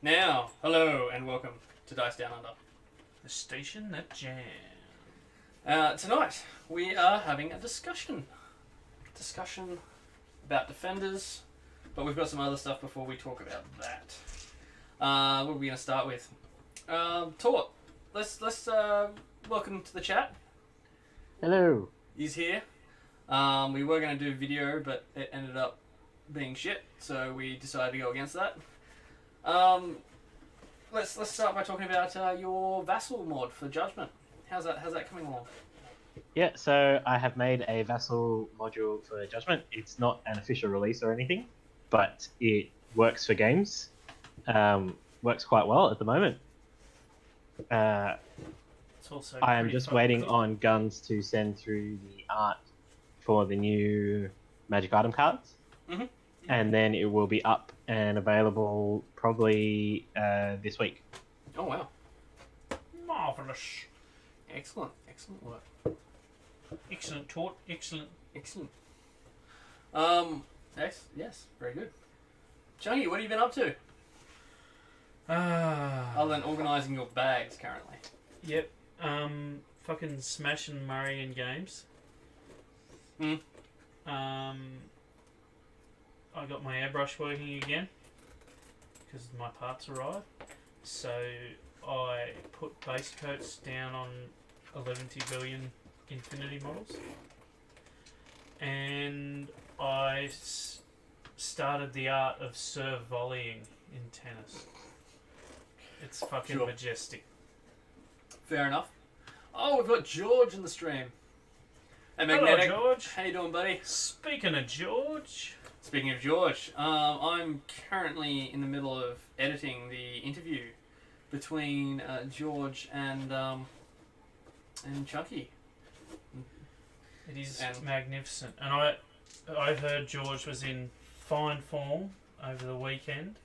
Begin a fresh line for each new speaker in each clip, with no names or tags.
Now, hello and welcome to Dice Down Under.
The station that jam.
Tonight we are having a discussion about Defenders, but we've got some other stuff before we talk about that. What are we going to start with? Tort. Let's welcome to the chat.
Hello.
He's here. We were going to do video, but it ended up being shit, so we decided to go against that. Let's start by talking about your vassal mod for Judgement. How's that coming along?
Yeah, so I have made a vassal module for Judgement. It's not an official release or anything, but it works for games. Works quite well at the moment.
It's also
I am
pretty
just
fucking
waiting
cool.
on Guns to send through the art for the new magic item cards.
Mm-hmm.
And then it will be up and available probably this week.
Oh wow.
Marvellous.
Excellent work.
Excellent, Tort. Excellent.
Yes, very good. Chunky, what have you been up to? Other than organising your bags currently.
Yep. Fucking smashing Murray in games.
Hmm.
I got my airbrush working again because my parts arrived. So I put base coats down on 11 billion Infinity models, and I started the art of serve volleying in tennis. It's fucking
Sure.
majestic.
Fair enough. Oh, we've got George in the stream. Hey,
Hello,
Magnetic.
George.
How you doing, buddy?
Speaking of George,
Speaking of George, I'm currently in the middle of editing the interview between George and Chunky.
it is
And-
magnificent. And I heard George was in fine form over the weekend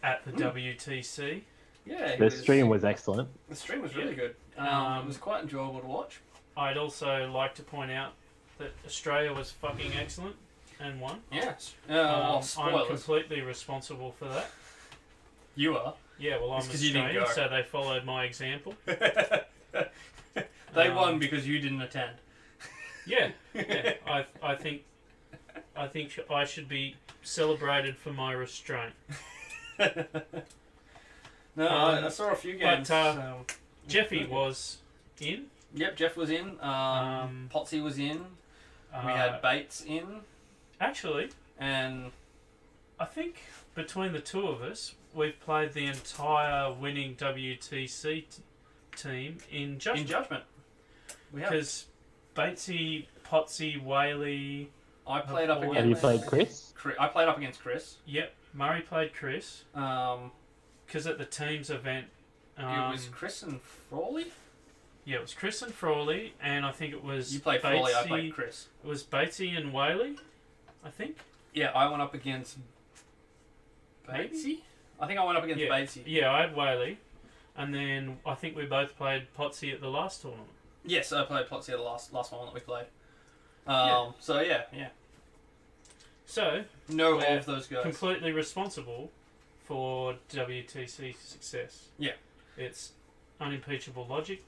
at the WTC.
Yeah, he
The stream was excellent.
The stream was really good. It was quite enjoyable to watch.
I'd also like to point out that Australia was fucking excellent and won.
Yes.
I'm
Spoilers.
completely responsible for that.
You are.
Yeah, well, I'm
It's 'cause you didn't
Australian,
go.
so they followed my example.
They won because you didn't attend.
Yeah. I think I should be celebrated for my restraint.
No, I saw a few games.
but, Jeffy was in.
Yep, Jeff was in. Potsy was in. We had Bates in.
Actually,
And
I think between the two of us, we've played the entire winning WTC team in Judgement.
in Judgement. We have.
Because Batesy, Potsy, Whaley,
I played up
Have
against...
Have you played Chris?
I played up against Chris.
yep, Murray played Chris.
It
Because at the teams event,
was Chris and Frawley.
yeah, it was Chris and Frawley, and I think it was
You played Frawley, I
Batesy-
played Chris.
It was Batesy and Whaley, I think.
Yeah, I went up against
Maybe?
Batesy. I think I went up against
Yeah.
Batesy.
Yeah, I had Whaley, and then I think we both played Potsy at the last tournament.
Yes, I played Potsy the last one that we played.
Yeah.
So yeah.
So,
No
We're
of those guys.
completely responsible for WTC success.
Yeah.
It's unimpeachable logic.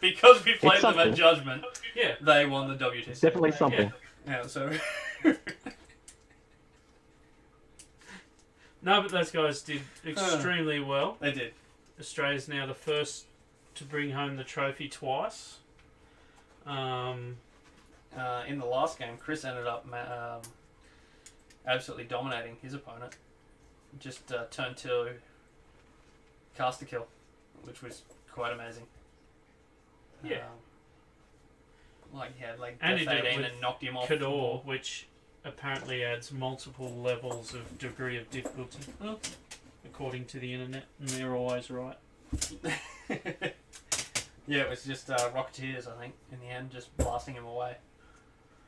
Because we played
It's
them at
something.
Judgement,
Yeah.
they won the WTC.
It's definitely something.
Yeah, so...
No, but those guys did extremely well.
they did.
Australia's now the first to bring home the trophy twice.
In the last game, Chris ended up absolutely dominating his opponent. Just turn 2, cast a kill, which was quite amazing.
Yeah.
He had
And he
Death
did it
18
with
and knocked him off.
Cador, which apparently adds multiple levels of degree of difficulty,
Hmm.
according to the internet, and they're always right.
Yeah, it was just Rocketeers, I think, in the end, just blasting him away.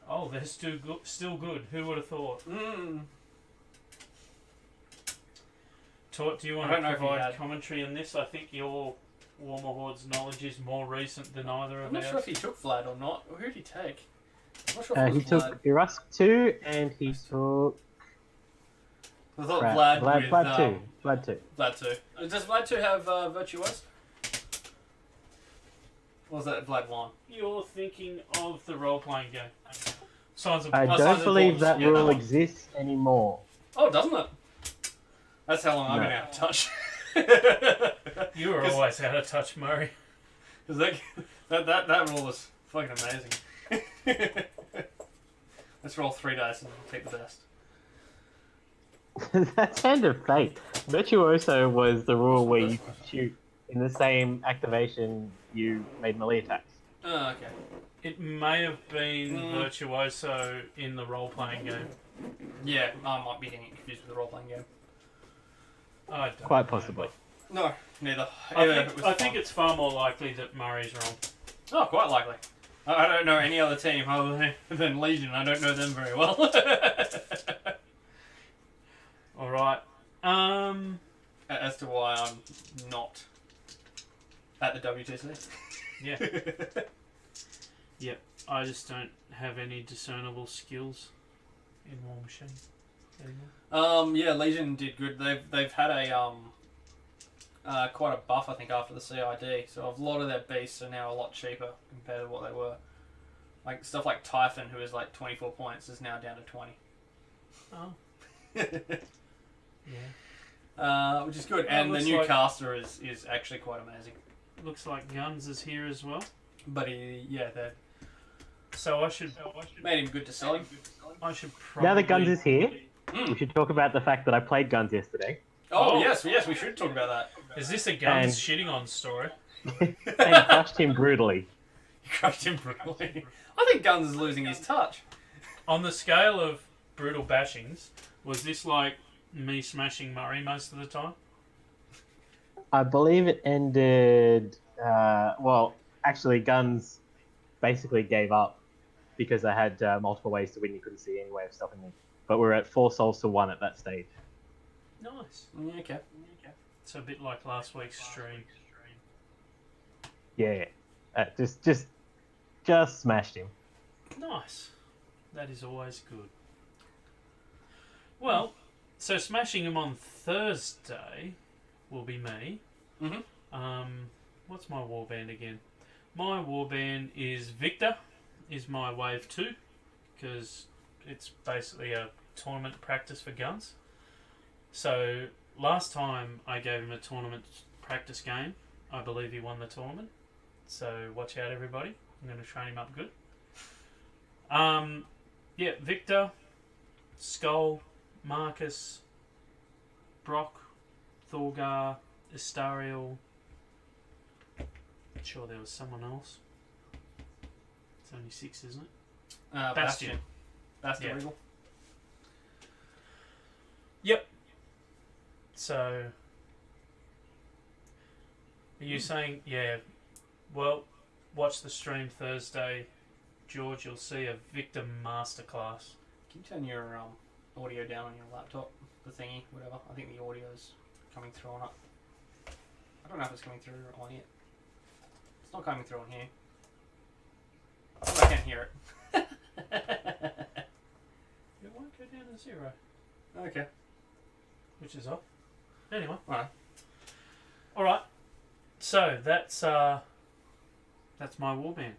Oh, they're still good. Who would have thought? Tort, do you want
I
to
don't know if he
provide
had-
commentary on this? I think your Warmer Horde's knowledge is more recent than either
I'm
of
not
ours.
sure if he took Vlad or not. Who did he take? I'm not sure if it
He
was
took
Vlad.
Irusk 2 and he took
I thought
Crap.
Vlad,
Vlad,
with
Vlad 2. Vlad 2.
Vlad 2. Does Vlad 2 have Virtuoso? Or was that Vlad 1?
You're thinking of the role-playing game. Signs of
I
Signs
don't
of
believe
Importance.
that
Yeah,
rule
that one.
exists anymore.
Oh, doesn't it? That's how long I've
No.
been out of touch.
You were always out of touch, Murray.
Because that rule is fucking amazing. Let's roll 3 dice and take the best.
That's hand of fate. Virtuoso was the rule where you could shoot in the same activation you made melee attacks.
Oh, okay.
It may have been Virtuoso in the role-playing game.
Yeah, I might be getting it confused with the role-playing game.
I don't
Quite
know,
possibly.
No, neither.
I think it's far more likely that Murray's wrong.
Oh, quite likely. I don't know any other team other than Legion. I don't know them very well.
All right.
As to why I'm not at the WTC.
Yeah. Yep. I just don't have any discernible skills in War Machine anymore.
Yeah, Legion did good. They've had a quite a buff, I think, after the CID. So a lot of their beasts are now a lot cheaper compared to what they were. Like stuff like Typhon, who is like 24 points, is now down to 20.
Oh.
Which is good.
Oh,
And the
looks
new
like-
caster is actually quite amazing.
Looks like Guns is here as well.
But they
So I should
made him good to sell him.
probably...
Now that Guns is here, we
Mm.
should talk about the fact that I played Guns yesterday.
Oh,
Oh.
yes, we should talk about that.
Is this a Guns
And-
shitting on story?
And crushed him brutally.
You crushed him brutally. I think Guns is losing his touch.
On the scale of brutal bashings, was this like me smashing Murray most of the time?
I believe it ended. Well, actually, Guns basically gave up because I had multiple ways to win. You couldn't see any way of stopping me. But we're at 4 souls to 1 at that stage.
Nice.
Yeah, okay.
It's a bit like last week's stream.
Yeah, just smashed him.
Nice. That is always good. Well, so smashing him on Thursday will be me.
Mm-hmm.
What's my warband again? My warband is Victor, is my wave 2, because it's basically a tournament practice for Guns. So last time I gave him a tournament practice game, I believe he won the tournament. So watch out, everybody. I'm going to train him up good. Yeah, Victor, Skull, Marcus, Brock, Thorgar, Istariel. Sure, there was someone else. It's only 6, isn't it?
Bastion. Bastion
Yeah.
Regal.
Yep. So, are you saying, yeah, well, watch the stream Thursday, George, you'll see a Victor masterclass.
Can you turn your audio down on your laptop? The thingy, whatever. I think the audio's coming through on it. I don't know if it's coming through on it. It's not coming through on here. Oh, I can't hear it.
It won't go down to 0,
Okay.
which is off. Anyway.
Alright.
Alright. So, that's my warband.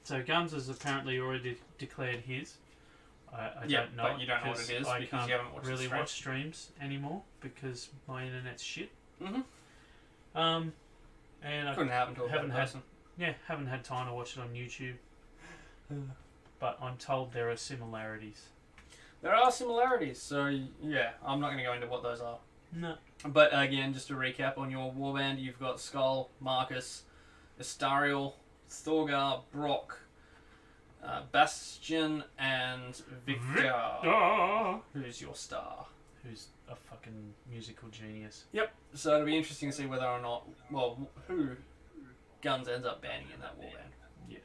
So, Guns has apparently already declared his. I
Yeah,
don't know.
but you don't know what it is
I
because
can't
you haven't watched the
really
stream.
watch streams anymore because my internet's shit.
Mm-hmm.
And I
Couldn't happen to a better
haven't had
person.
haven't had time to watch it on YouTube. But I'm told there are similarities.
There are similarities, so yeah, I'm not going to go into what those are.
No.
But again, just to recap on your warband, you've got Skull, Marcus, Istariel, Thorgar, Brock, Bastion, and Victor, who's your star.
Who's a fucking musical genius.
Yep, so it'll be interesting to see whether or not, well, who Guns ends up banning in that warband.
Yeah.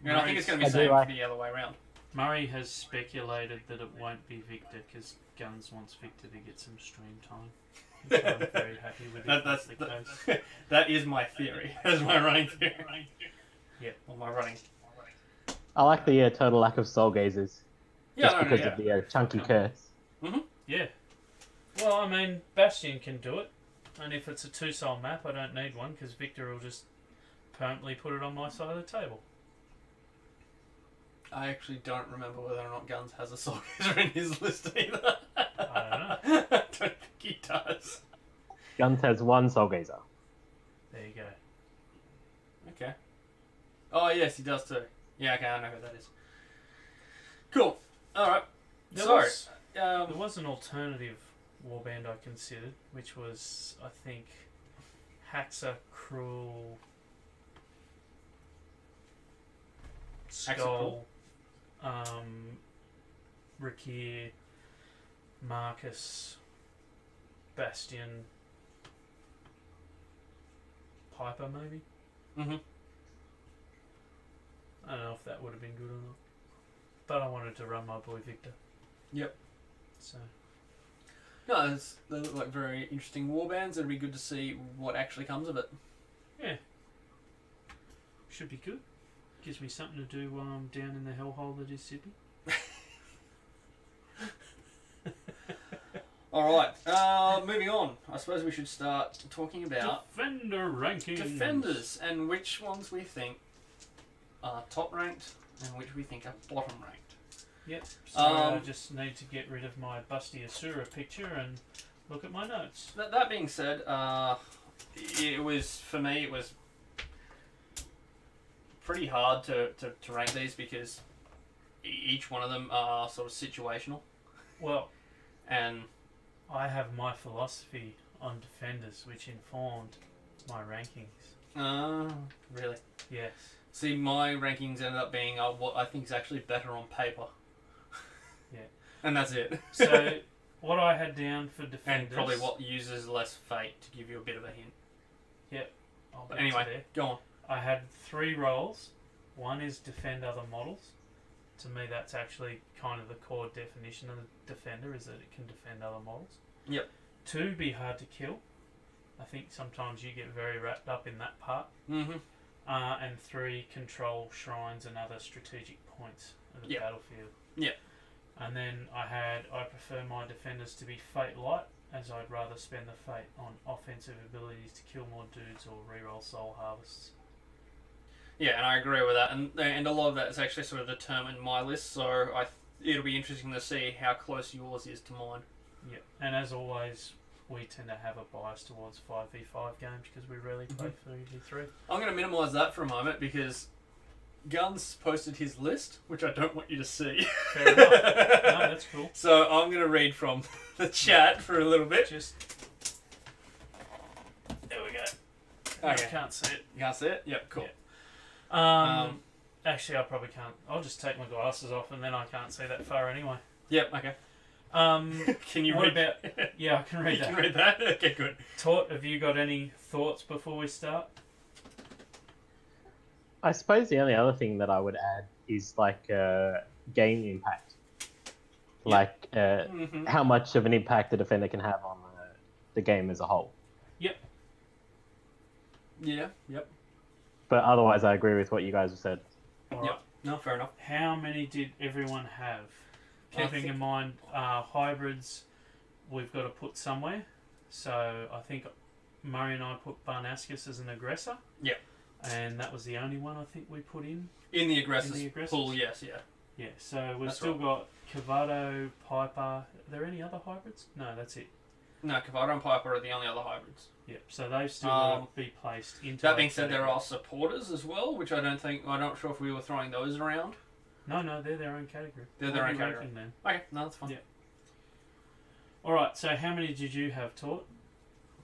And I think it's going to be
I
the
do
same
like-
for the other way around.
Murray has speculated that it won't be Victor because Guns wants Victor to get some stream time. Which I'm very happy with if that's the case.
That is my theory. That's my running theory.
Yeah.
Well, my running.
I like the total lack of soul gazers.
Yeah,
Just
no,
because
yeah.
of the chunky curse.
Yeah. Well, I mean, Bastion can do it. And if it's a 2-soul map, I don't need one, because Victor will just permanently put it on my side of the table.
I actually don't remember whether or not Guns has a Soul Gazer in his list either.
I don't know.
I don't think he does.
Guns has 1 Soul Gazer.
There you go.
Okay. Oh, yes, he does too. Yeah, okay, I know who that is. Cool. Alright.
There
So,
was an alternative warband I considered, which was, I think, Haxa, Cruel, Skull, Rakir, Marcus, Bastion, Piper maybe?
mm-hmm.
I don't know if that would have been good or not. But I wanted to run my boy Victor.
Yep.
So
No, they look like very interesting warbands. It'd be good to see what actually comes of it.
yeah. Should be good. Gives me something to do while I'm down in the hellhole that is Sydney.
Alright, moving on. I suppose we should start talking about
Defender rankings.
defenders and which ones we think are top ranked and which we think are bottom ranked.
Yep. So I just need to get rid of my Busty Asura picture and look at my notes.
That being said, it was, for me, it was pretty hard to rank these because each one of them are sort of situational.
Well,
And
I have my philosophy on defenders, which informed my rankings.
really?
Yes.
See, my rankings ended up being what I think is actually better on paper.
Yeah.
And that's it.
So what I had down for defenders,
And probably what uses less fate to give you a bit of a hint.
I'll
But
get to
anyway,
there.
go on.
I had 3 roles. One is defend other models. To me, that's actually kind of the core definition of the defender, is that it can defend other models.
Yep.
2, be hard to kill. I think sometimes you get very wrapped up in that part.
Mm-hmm.
And 3, control shrines and other strategic points of the
Yep.
battlefield.
Yep.
And then I prefer my defenders to be fate light, as I'd rather spend the fate on offensive abilities to kill more dudes or reroll soul harvests.
Yeah, and I agree with that. And a lot of that is actually sort of determined my list, so it'll be interesting to see how close yours is to mine.
Yep. And as always, we tend to have a bias towards 5v5 games because we rarely play 3v3.
I'm going to minimise that for a moment because Guns posted his list, which I don't want you to see.
Fair enough. No, that's cool.
So I'm going to read from the chat for a little bit.
Just there we go.
Okay.
I can't see it.
You can't see it? Yep, cool.
Yeah. Actually, I probably can't. I'll just take my glasses off, and then I can't see that far anyway.
Yep, okay. Can you
what
read?
about? Yeah, I can read
You
that.
can read that? Okay, good.
Tort, have you got any thoughts before we start?
I suppose the only other thing that I would add is like game impact. Like
Mm-hmm.
how much of an impact the defender can have on the game as a whole.
Yeah, yep.
But otherwise, I agree with what you guys have said.
All
Yep.
right.
No, fair enough.
How many did everyone have?
I
Keeping
think-
in mind hybrids, we've got to put somewhere. So I think Murray and I put Barnascus as an aggressor.
Yep.
And that was the only one I think we put in.
In the aggressors,
In the aggressors?
pool, yes, yeah.
Yeah, so we've
That's
still
right.
got Cavado, Piper. Are there any other hybrids? No, that's it.
No, Cavado and Piper are the only other hybrids.
Yep, so they've still got to be placed into
That
a
being said, there
category.
are supporters as well, which I'm not sure if we were throwing those around.
No, they're their own category.
They're their
I'll
own
be
category.
ranking them.
Okay, no, that's fine.
Yeah. Alright, so how many did you have, Tort?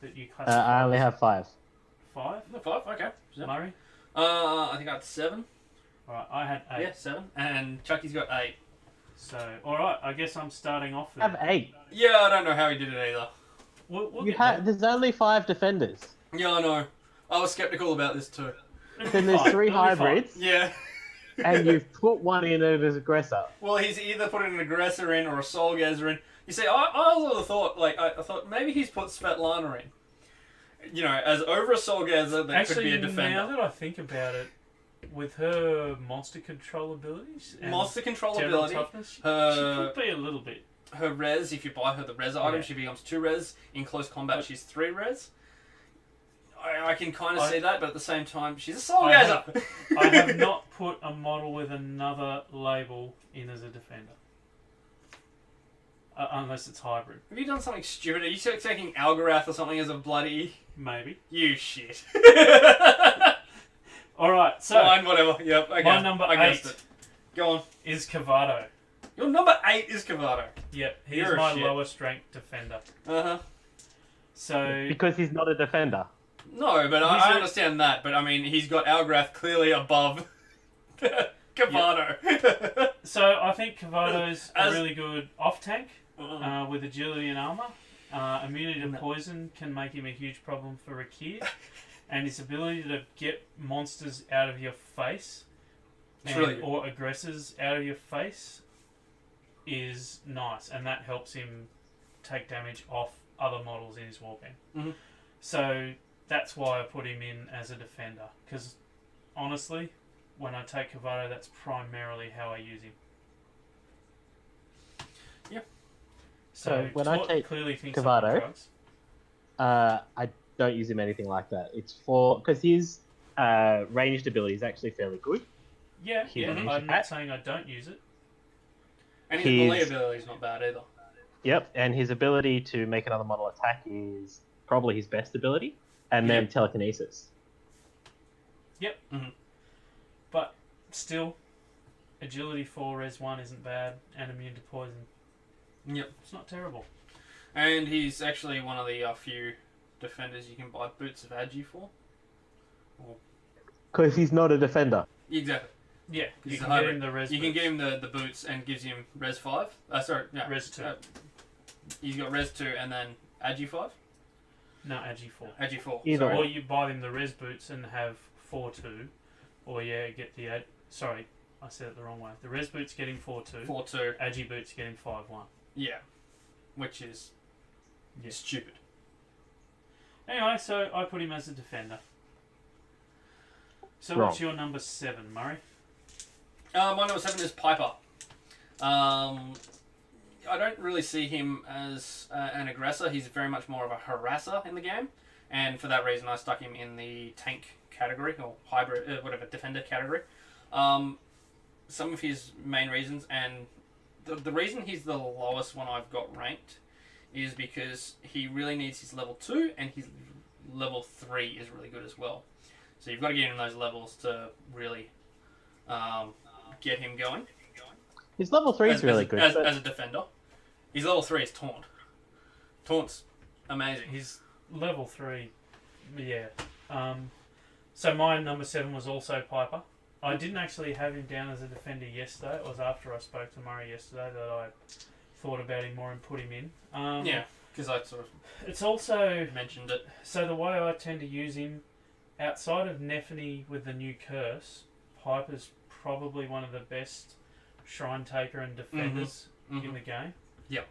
That you
I
classified?
only have 5.
5?
No, 5, okay. Yeah.
Murray?
I think I had 7.
Alright, I had 8.
Yeah, 7. And Chucky's got 8.
So, alright, I guess I'm starting off with
I have 8.
Yeah, I don't know how he did it either.
We'll
You
get there.
there's only 5 defenders.
Yeah, I know. I was skeptical about this too.
Then there's
Fine,
3
it'll be fine.
hybrids,
Yeah.
and you've put one in as aggressor.
Well, he's either put an aggressor in or a soul gazer in. You see, I also thought, I thought maybe he's put Svetlana in. You know, as over a soul gazer that
Actually,
could be a defender.
now that I think about it, with her monster control abilities and
Monster control
general
ability.
toughness,
her-
she could be a little bit
her res, if you buy her the res item,
Yeah.
she becomes 2 res. In close combat, she's 3 res. I can kind of see that, but at the same time, she's a soul
I
gazer.
I have not put a model with another label in as a defender. Unless it's hybrid.
Have you done something stupid? Are you taking Algorath or something as a bloody...
Maybe.
You shit.
Alright, so
Fine, whatever. Yep, okay.
my number
I guessed
8
it. Go on.
is Cavado.
Your number 8 is Cavado.
Yep, he's
You're a
my
shit.
lowest ranked defender.
Uh-huh.
So
Because he's not a defender.
No, but I understand that. But, I mean, he's got Algorath clearly above Cavado.
So I think Cavado's a
As-
really good off tank
Uh-huh.
with agility and armor. Immunity to poison can make him a huge problem for Rakir, and his ability to get monsters out of your face
It's really good.
or aggressors out of your face is nice, and that helps him take damage off other models in his war game.
Mhm.
So that's why I put him in as a defender, because honestly, when I take Cavado, that's primarily how I use him.
Yep.
So when I
Tort
take
clearly thinks
Cavado-
I'm on drugs.
I don't use him anything like that. It's for because his ranged ability is actually fairly good.
Yeah,
He
yeah.
uses
I'm
that.
not saying I don't use it.
And his
He's-
melee ability is not bad either.
Yep, and his ability to make another model attack is probably his best ability, and then telekinesis.
But still, agility 4 res 1 isn't bad, and immune to poison.
Yep.
It's not terrible.
And he's actually one of the few defenders you can buy Boots of Agi for.
Because he's not a defender.
Exactly.
Yeah,
He's
you
a
can
hybrid.
get him the res.
You can
boots.
give him the boots and gives him res 5.
Res 2.
He's got res 2 and then Agi 5?
No, Agi 4.
Agi 4.
Either
sorry.
Or you buy them the res boots and have 4-2, or get the sorry, I said it the wrong way. The res boots getting 4-2.
4-2.
Agi boots getting 5-1.
Yeah. Which is stupid.
Anyway, so I put him as a defender. So
Wrong.
what's your number 7, Murray?
My number 7 is Piper. I don't really see him as an aggressor. He's very much more of a harasser in the game. And for that reason, I stuck him in the tank category, or hybrid, defender category. Some of his main reasons, and the reason he's the lowest one I've got ranked is because he really needs his level 2, and his level 3 is really good as well. So you've got to get him those levels to really get him going.
His level 3 is really good. but-
As a defender. His level 3 is Taunt. Taunt's amazing.
He's level 3, yeah. So my number 7 was also Piper. I didn't actually have him down as a defender yesterday. It was after I spoke to Murray yesterday that I thought about him more and put him in.
Yeah, because I sort of
It's also...
mentioned it.
So the way I tend to use him, outside of Nephany with the new curse, Piper's probably one of the best shrine taker and defenders in the game.
Yep.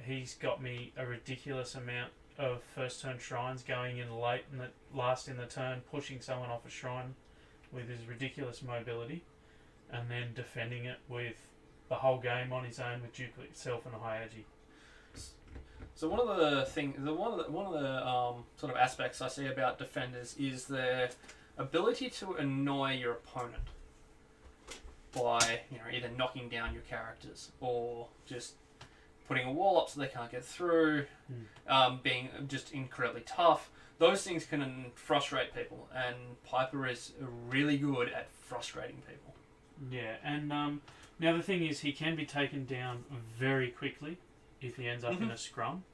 He's got me a ridiculous amount of first turn shrines going in late and last in the turn, pushing someone off a shrine with his ridiculous mobility, and then defending it with the whole game on his own with Duplicate itself and a high agi.
So one of the sort of aspects I see about defenders is their ability to annoy your opponent by either knocking down your characters or just putting a wall up so they can't get through, being just incredibly tough. Those things can frustrate people, and Piper is really good at frustrating people.
Yeah, and now the thing is, he can be taken down very quickly if he ends up in a scrum.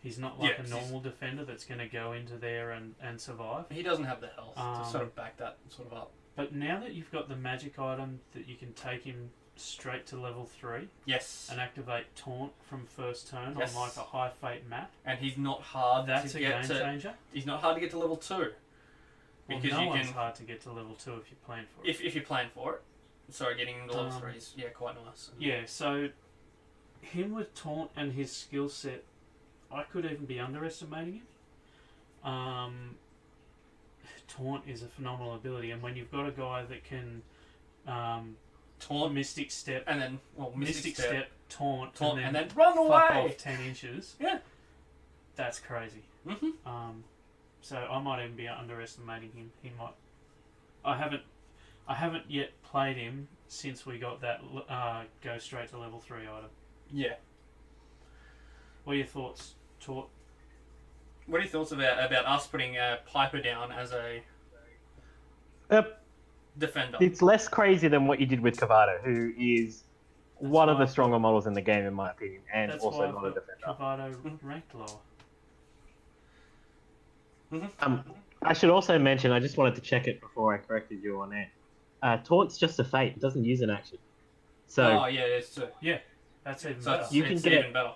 He's not like a normal defender that's going to go into there and survive.
He doesn't have the health to sort of back that sort of up.
But now that you've got the magic item that you can take him straight to level 3
Yes.
and activate Taunt from first turn
Yes.
on like a high fate map,
And he's not hard
that's
to
a
get
game
to.
changer.
He's not hard to get to level 2.
Well,
Because
no
you
one's
can,
hard to get to level 2 if you plan for it.
if you plan for it. So getting into level 3 is quite nice.
Yeah, so him with Taunt and his skill set, I could even be underestimating him. Taunt is a phenomenal ability, and when you've got a guy that can
Taunt,
Mystic Step,
and then
Mystic Step, Taunt,
and then run
fuck
away.
off 10 inches.
Yeah.
That's crazy.
Mm-hmm.
So I might even be underestimating him. He might. I haven't yet played him since we got that go straight to level 3 item.
Yeah.
What are your thoughts, Tort?
What are your thoughts about us putting Piper down as a defender?
It's less crazy than what you did with Cavado, who is one of
why
the stronger models in the game, in my opinion, and
That's
also
why
not a defender.
Cavado ranked lower.
I should also mention, I just wanted to check it before I corrected you on it. Taunt's just a fate; it doesn't use an action. So
oh yeah, it's
That's even
so
better.
it's,
You can
it's
get
even better.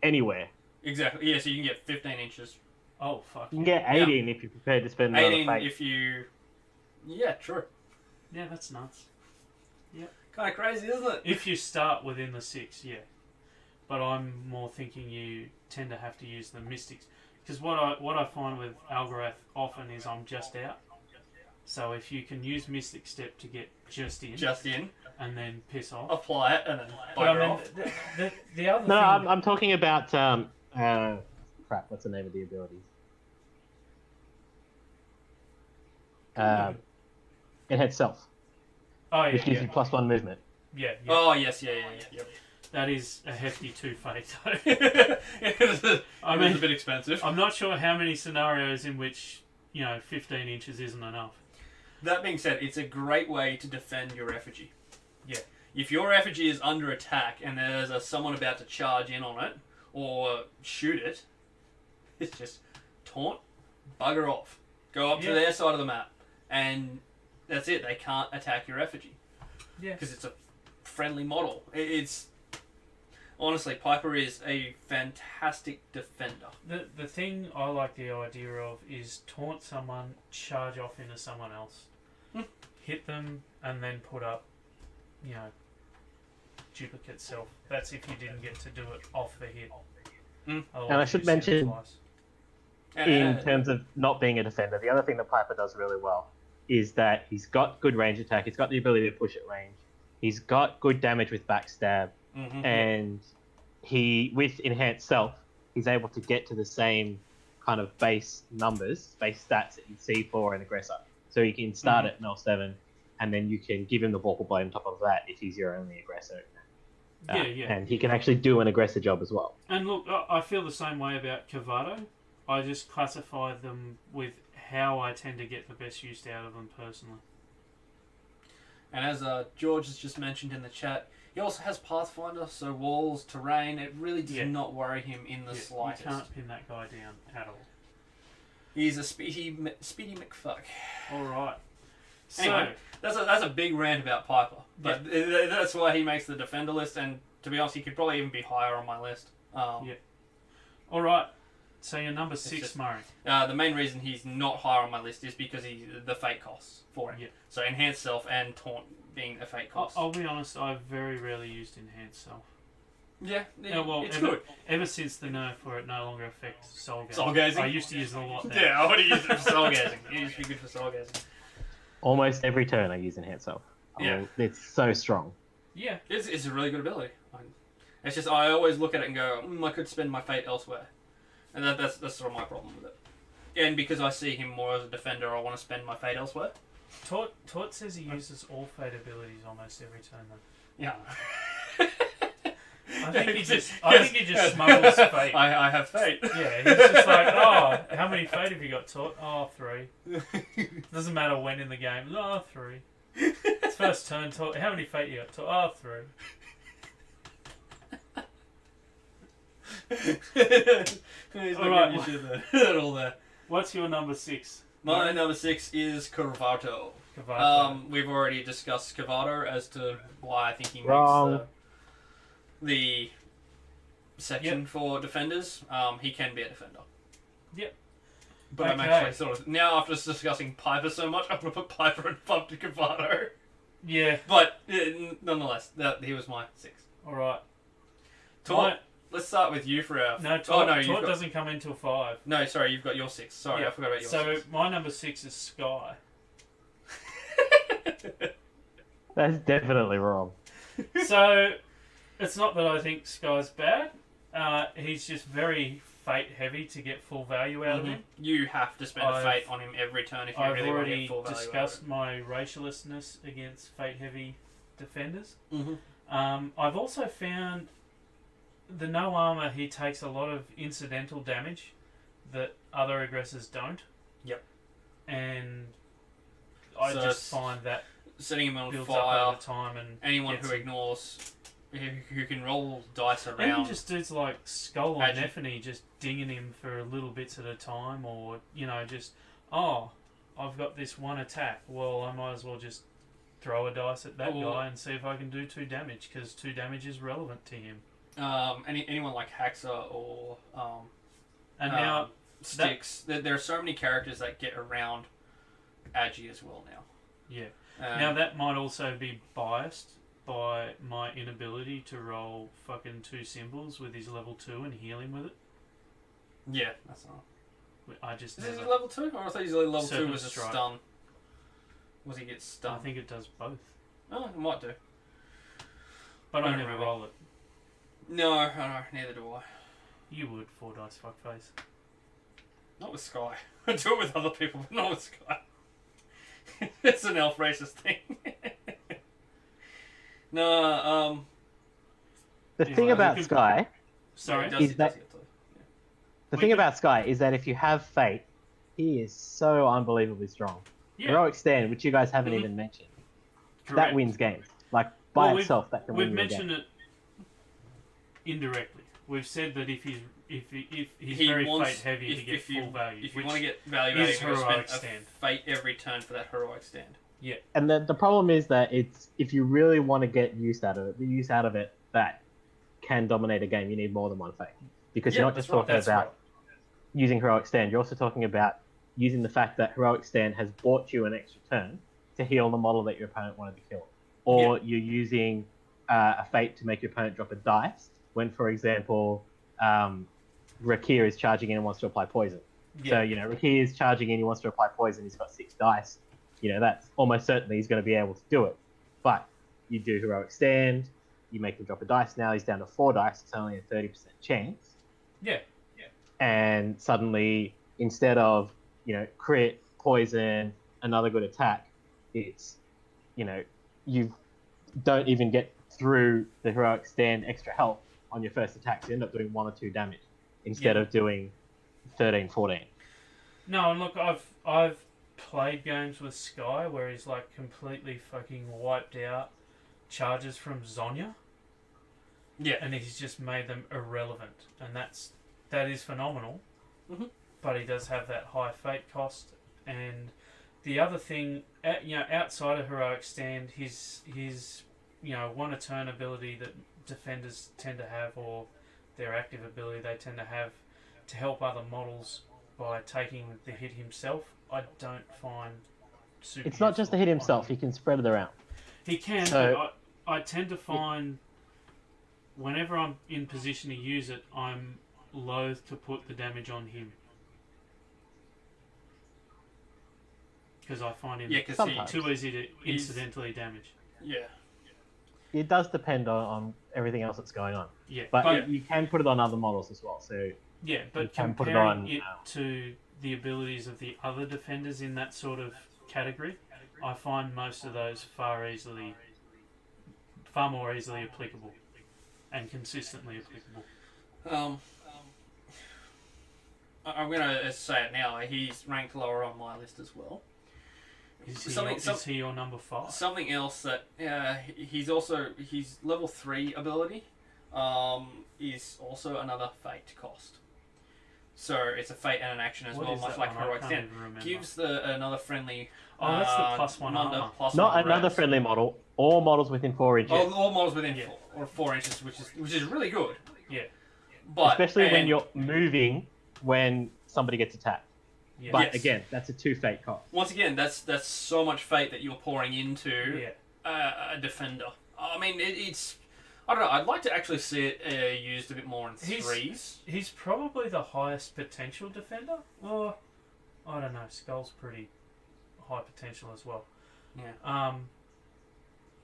anywhere.
Exactly. Yeah, so you can get 15 inches.
Oh fuck.
You can get 18 if you're prepared to spend another
18
fate.
if you. Yeah, true.
Yeah, that's nuts.
Kind of crazy, isn't it?
If you start within the 6, yeah. But I'm more thinking you tend to have to use the mystics. Because what I find with Algorath often is I'm just out. So if you can use Mystic Step to get just in, and then piss off.
apply it, and then
But I
bugger
mean,
off.
the other
No,
thing...
I'm talking about crap. What's the name of the abilities? It had self,
Oh, yeah,
which gives
yeah.
you +1 movement.
Yeah.
Oh, yes, yeah.
That is a hefty 2 fate, though.
It's
I mean,
a bit expensive.
I'm not sure how many scenarios in which, 15 inches isn't enough.
That being said, it's a great way to defend your effigy.
Yeah.
If your effigy is under attack and there's someone about to charge in on it or shoot it, it's just taunt, bugger off, go up to their side of the map, and that's it. They can't attack your effigy.
Yeah.
Because it's a friendly model. It's honestly, Piper is a fantastic defender.
The thing I like the idea of is taunt someone, charge off into someone else, hit them, and then put up, duplicate self. That's if you didn't get to do it off the hit.
And I should mention, in terms of not being a defender, the other thing that Piper does really well is that he's got good range attack. He's got the ability to push at range. He's got good damage with backstab, and he, with enhanced self, he's able to get to the same kind of base numbers, base stats that you see for an aggressor. So he can start at L7, and then you can give him the Vorpal Blade on top of that if he's your only aggressor. And he can actually do an aggressor job as well.
And look, I feel the same way about Cavado. I just classify them with how I tend to get the best use out of them personally.
And as George has just mentioned in the chat, he also has Pathfinder, so walls, terrain, it really does not worry him in the slightest.
You can't pin that guy down at all.
He's a speedy McFuck.
Alright.
Anyway, that's a big rant about Piper. But that's why he makes the defender list, and to be honest, he could probably even be higher on my list.
Alright. So you're number 6, Murray.
The main reason he's not higher on my list is because the fate costs for him.
Yeah.
So enhanced self and taunt being a fate cost.
I'll be honest, I've very rarely used enhanced self.
Yeah, it's
ever,
good.
Ever since the nerf where it no longer affects soul gazing.
Soul gazing?
I used to use it a lot there.
Yeah, I would have used it for soul gazing. It used to be good for soul gazing.
Almost every turn I use enhanced self.
Yeah.
It's so strong.
Yeah.
It's a really good ability. It's just, I always look at it and go, I could spend my fate elsewhere. And that's sort of my problem with it. And because I see him more as a defender, I want to spend my fate elsewhere.
Tort says he uses all fate abilities almost every turn though.
Yeah.
I think he just smuggles fate.
I have fate.
Yeah, he's just like, oh, how many fate have you got, Tort? Oh, 3. Doesn't matter when in the game. Oh, 3. It's first turn, Tort. How many fate you got, Tort? Oh, 3.
He's
Alright.
you should that all there.
What's your number 6?
My number 6 is Cavato. We've already discussed Cavato as to why I think he makes the section for defenders. He can be a defender.
Yep.
But I'm actually sort of now after discussing Piper so much, I'm gonna put Piper above to Cavato.
Yeah.
But nonetheless, he was my 6.
All right.
Tort. Let's start with you for our...
Tort doesn't come until 5.
No, sorry, you've got your 6. Sorry, I forgot about your 6.
So, my number 6 is Sky.
That's definitely wrong.
So, it's not that I think Sky's bad. He's just very fate heavy to get full value out of him.
You have to spend a fate on him every turn if you
I've
really want to
already
get full value
discussed my racialistness against fate heavy defenders.
Mm-hmm.
I've also found the no armor, he takes a lot of incidental damage that other aggressors don't.
Yep.
And I
So
just find that
setting him on
builds up
fire.
over time, and
Anyone
gets
who
him.
ignores, who can roll dice
Even
around.
just dudes like Skull or
Agi-
Nephany just dinging him for little bits at a time, or just I've got this one attack. Well, I might as well just throw a dice at that guy and see if I can do 2 damage, because 2 damage is relevant to him.
Anyone like Haxa or
And now
Styx. There are so many characters that get around Agi as well now.
yeah. Now that might also be biased by my inability to roll fucking 2 symbols with his level 2 and heal him with it.
Yeah, that's not.
I just
Is
never.
he level 2? Or I thought he's level 2
Serpent
was a
Strike.
stun. Was he get
I
stunned?
think it does both,
Oh, it might do.
but I
Don't
never
really.
roll it.
No, neither do I.
You would 4 dice fuckface.
Not with Sky. I do it with other people, but not with Sky. It's an elf racist thing. No,
The
Yeah,
thing
I
about
think-
Sky,
Sorry.
It does,
Is
it
that-
does get to-
the
We
thing
could-
about Sky is that if you have Fate, he is so unbelievably strong.
Yeah.
Heroic Stand, which you guys haven't
Mhm.
even mentioned,
Correct.
that wins games. Like by
Well,
itself, that can
We've
win you a game.
mentioned it indirectly. We've said that if he's
He
very
wants-
fate heavy to get full value.
If you
which
want to get value out of
is
him, you
heroic
spend
stand.
a fate every turn for that heroic stand.
And the problem is that it's if you really want to get use out of it, the use out of it that can dominate a game, you need more than one Fate. Because
Yeah,
you're not just
that's right,
talking
that's
about
right.
using Heroic Stand, you're also talking about using the fact that Heroic Stand has bought you an extra turn to heal the model that your opponent wanted to kill. Or you're using a Fate to make your opponent drop a dice when, for example, Rakir is charging in and wants to apply poison.
Yeah.
So, Rakir is charging in, he wants to apply poison, he's got 6 dice. That's almost certainly he's going to be able to do it. But you do Heroic Stand, you make him drop a dice now, he's down to 4 dice, it's only a 30% chance.
Yeah.
And suddenly, instead of, crit, poison, another good attack, it's, you don't even get through the Heroic Stand extra health on your first attack, so you end up doing 1 or 2 damage instead of doing 13, 14.
No, and look, I've played games with Sky where he's like completely fucking wiped out charges from Zonya,
Yeah.
and he's just made them irrelevant, and that is phenomenal.
Mhm.
But he does have that high fate cost, and the other thing, outside of heroic stand, his 1 a turn ability that defenders tend to have, or their active ability they tend to have to help other models by taking the hit himself, I don't find super
It's not just to hit
useful
himself,
on
he
him.
can spread it around.
He can,
So-
but I tend to find whenever I'm in position to use it, I'm loath to put the damage on him. Because I find him
Yeah, because
Sometimes.
too easy to
He's-
incidentally damage.
Yeah.
It does depend on everything else that's going on.
Yeah,
But you can put it on other models as well. So
yeah,
you
but
can put it
comparing
on,
it to the abilities of the other defenders in that sort of category, I find most of those far more easily applicable and consistently applicable.
I'm gonna say it now. He's ranked lower on my list as well.
Is he,
Something-
is he your number 5?
Something else that he's also his level 3 ability is also another fate cost. So it's a fate and an action as
What
well,
is
much
that
like
one? I
heroic
can't
stand.
even remember.
Gives another friendly.
Oh, that's the +1
Munda
armor.
plus
not
1
another
raise.
friendly model, all models within 4 inches.
All models within
Yeah.
4 inches, which is really good.
Yeah.
But
Especially when
and-
you're moving when somebody gets attacked.
Yeah.
But
Yes.
again, that's a 2 fate cost.
Once again, that's so much fate that you're pouring into
Yeah.
a defender. I mean, it's. I don't know. I'd like to actually see it used a bit more in threes.
He's probably the highest potential defender. Or, I don't know, Skull's pretty high potential as well.
Yeah.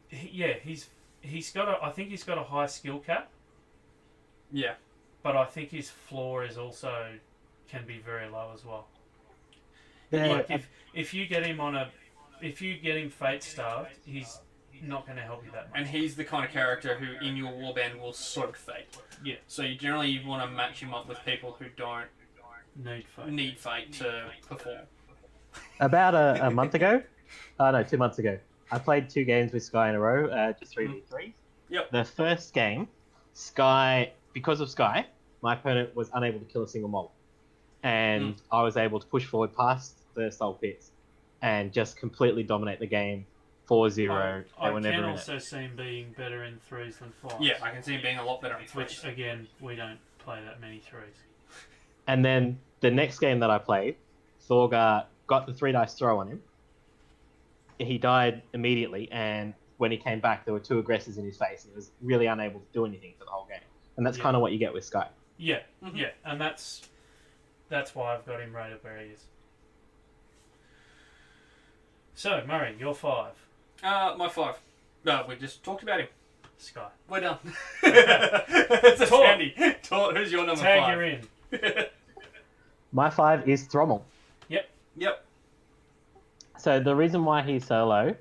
he's got a. I think he's got a high skill cap,
Yeah.
but I think his floor is also can be very low as well.
Yeah,
Like if you get him fate starved, he's not going to help you that much.
And he's the kind of character who, in your warband, will soak fate.
Yeah.
So you generally want to match him up with people who don't
Need fate.
need fate to perform.
About a month ago, 2 months ago, I played 2 games with Sky in a row, just 3v3s.
Yep.
The first game, because of Sky, my opponent was unable to kill a single mob. And I was able to push forward past the soul pits and just completely dominate the game 4-0.
I
They were never
can
in
also see him being better in 3s than 5s.
Yeah, I can see him being a lot better in
Which,
3s.
again, we don't play that many 3s.
And then the next game that I played, Thorgar got the 3 dice throw on him. He died immediately, and when he came back, there were 2 aggressors in his face, and he was really unable to do anything for the whole game. And that's kind of what you get with Sky.
Yeah, and that's why I've got him rated where he is. So, Murray, you're 5.
My 5. No, we just talked about him.
Sky.
We're done. It's a
Tort.
handy. Tort, who's your number 5?
Tag, you're in.
My 5 is Thrommel.
Yep.
So the reason why he's so low,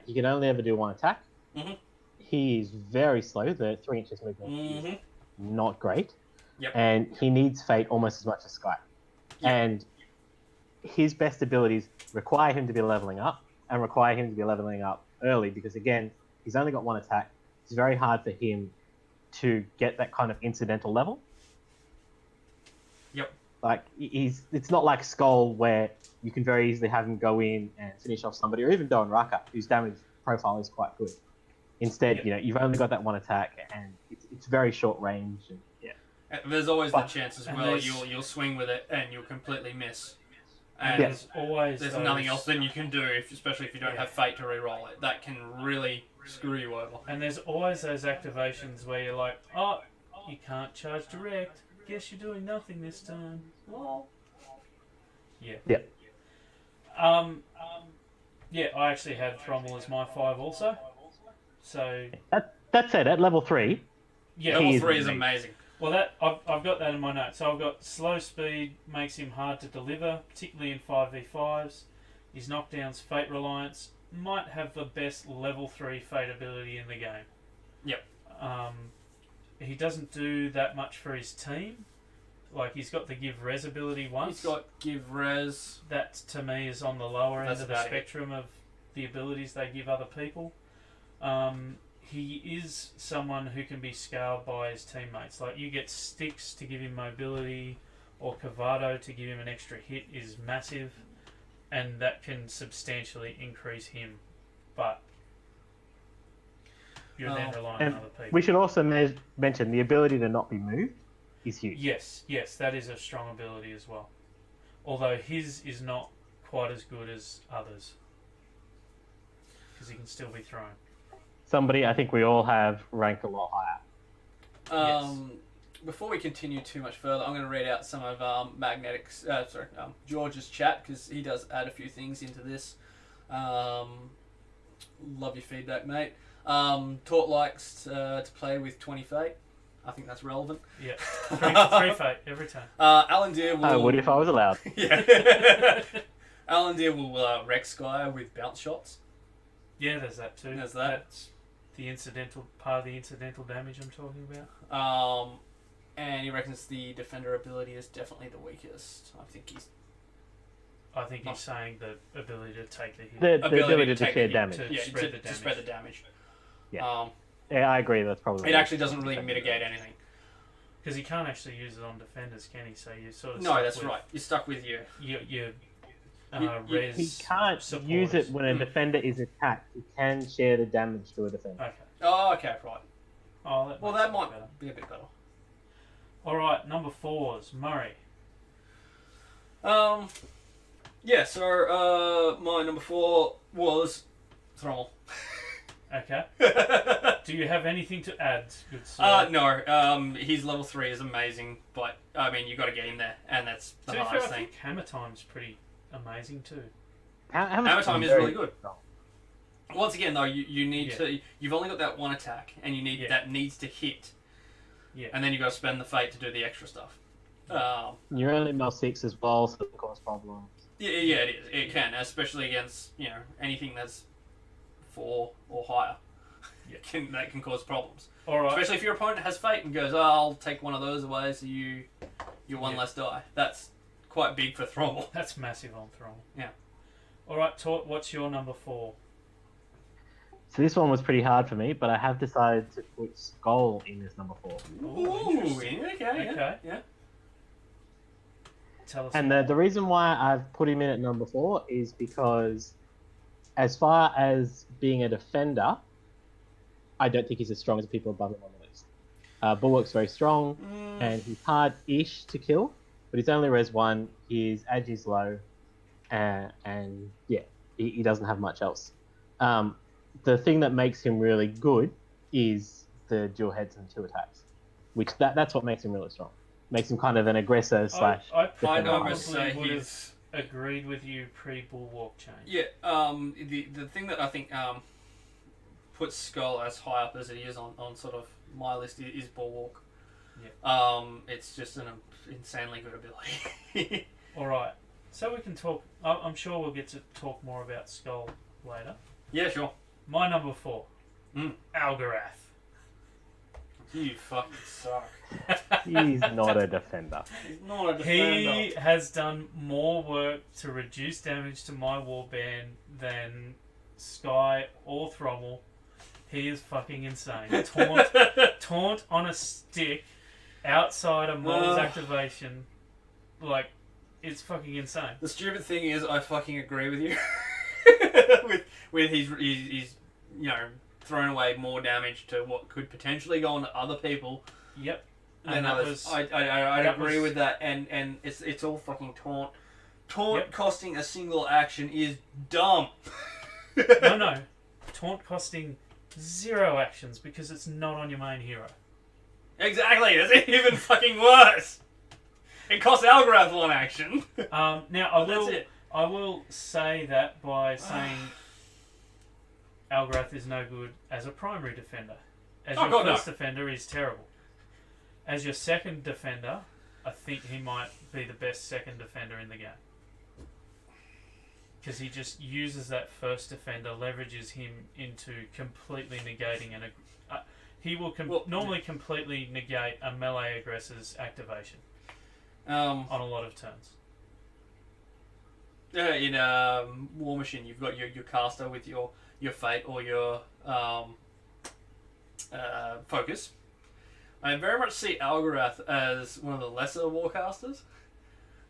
he can only ever do 1 attack.
Mhm.
He's very slow. The 3 inches movement is
Mhm.
not great.
Yep.
And he needs fate almost as much as Sky.
Yep.
And his best abilities require him to be leveling up and require him to be leveling up early because, again, he's only got 1 attack. It's very hard for him to get that kind of incidental level.
Yep.
Like, it's not like Skull where you can very easily have him go in and finish off somebody, or even Doan Raka, whose damage profile is quite good. Instead, you've only got that 1 attack, and it's very short range. And,
There's always the chance as
and
well
there's-
you'll swing with it and you'll completely miss. And
There's always
there's
those,
nothing else then you can do, especially if you don't have fate to reroll it. That can really screw you over.
And there's always those activations where you're like, oh, you can't charge direct. Guess you're doing nothing this time. Well, yeah.
Yeah.
Yeah, I actually had Thrommel as my 5 also. So
That said, at level 3,
yeah,
Level
He
3
is
is
amazing.
amazing.
well that I've got that in my notes. So I've got slow speed makes him hard to deliver, particularly in 5v5s. His knockdowns fate reliance might have the best level 3 fate ability in the game.
Yep.
He doesn't do that much for his team. Like, he's got the give res ability once.
He's got give res.
That, to me, is on the lower end
That's
of the
about it.
spectrum of the abilities they give other people. He is someone who can be scaled by his teammates. Like, you get Styx to give him mobility, or Cavado to give him an extra hit is massive, and that can substantially increase him. But you're then relying on other people.
we should also mention the ability to not be moved is huge.
Yes, that is a strong ability as well. Although his is not quite as good as others. Because he can still be thrown.
Somebody I think we all have ranked a lot higher.
Before we continue too much further, I'm going to read out some of George's chat, because he does add a few things into this. Love your feedback, mate. Tort likes to play with 20 fate. I think that's relevant.
Yeah, three fate every time.
Alan Deere will...
I would if I was allowed.
Yeah. Alan Deere will wreck Sky with bounce shots.
Yeah, there's that too.
There's that.
That's the incidental part of the incidental damage I'm talking about.
And he reckons the defender ability is definitely the weakest. I think
he's saying the ability to take the hit.
The ability to
take
share
the hit.
damage.
To
spread the damage.
Yeah. Yeah, I agree. That's probably.
It actually doesn't really mitigate anything.
Because he can't actually use it on defenders, can he? So you sort of
No, that's right. You're stuck with you.
Your
You-
res.
He can't
supporters.
use it when a defender is attacked. He can share the damage to a defender.
Okay.
Oh, okay, right.
Oh, that
Well,
makes
that
it
might
better.
be a bit better.
All right, number 4's Murray.
Yeah, so my number 4 was Thrommel.
Okay. Do you have anything to add, good sir?
No, his level 3 is amazing, but, I mean, you got to get him there, and that's the
To be fair,
hardest
I
thing.
think Hammer Time's pretty amazing too.
Hammer Time is really good. Once again, though, you need
Yeah.
to. You've only got that one attack, and you need
Yeah.
that needs to hit.
Yeah.
And then you got to spend the fate to do the extra stuff.
You're only mill 6 as well, so it can cause problems.
Yeah, it is. It can, especially against anything that's 4 or higher.
Yeah.
That can cause problems.
All right.
Especially if your opponent has fate and goes, "Oh, I'll take one of those away, so you're one less die." That's quite big for Thrall.
That's massive on Thrall.
Yeah.
All right, Tort, what's your number 4?
So this one was pretty hard for me, but I have decided to put Skull in as number 4.
Ooh, interesting.
Okay. Yeah.
Tell us.
And
more.
the reason why I've put him in at number 4 is because, as far as being a defender, I don't think he's as strong as the people above him on the list. Bulwark's very strong, and he's hard-ish to kill, but he's only res 1, his age is low, and yeah, he doesn't have much else. The thing that makes him really good is the dual heads and 2 attacks, which that's what makes him really strong. Makes him kind of an aggressor slash.
I
I'd
probably
almost say
would have
he's.
agreed with you pre-Bulwark change.
Yeah. The thing that I think puts Skull as high up as it is on sort of my list is Bulwark.
Yeah.
It's just an insanely good ability.
All right. So we can talk. I'm sure we'll get to talk more about Skull later.
Yeah, sure.
My number 4,
Mm.
Algarath.
You fucking suck.
He's not a defender.
He's not a defender.
He has done more work to reduce damage to my warband than Sky or Thrommel. He is fucking insane. Taunt on a stick outside of Moll's activation, like, it's fucking insane.
The stupid thing is, I fucking agree with you. with he's thrown away more damage to what could potentially go on to other people.
Yep.
Than
And that
others.
was.
I
that
agree
was-
with that, and it's all fucking taunt. Taunt
Yep.
costing a single action is dumb.
No. Taunt costing 0 actions because it's not on your main hero.
Exactly, that's even fucking worse. It costs Algarath 1 action.
Now
That's it.
I will say that by saying Algarath is no good as a primary defender. As
Oh,
your
God, no.
first defender, he's terrible. As your second defender, I think he might be the best second defender in the game. Because he just uses that first defender, leverages him into completely negating he will normally completely negate a melee aggressor's activation on a lot of turns.
In War Machine, you've got your caster with your fate or your focus. I very much see Algarath as one of the lesser warcasters,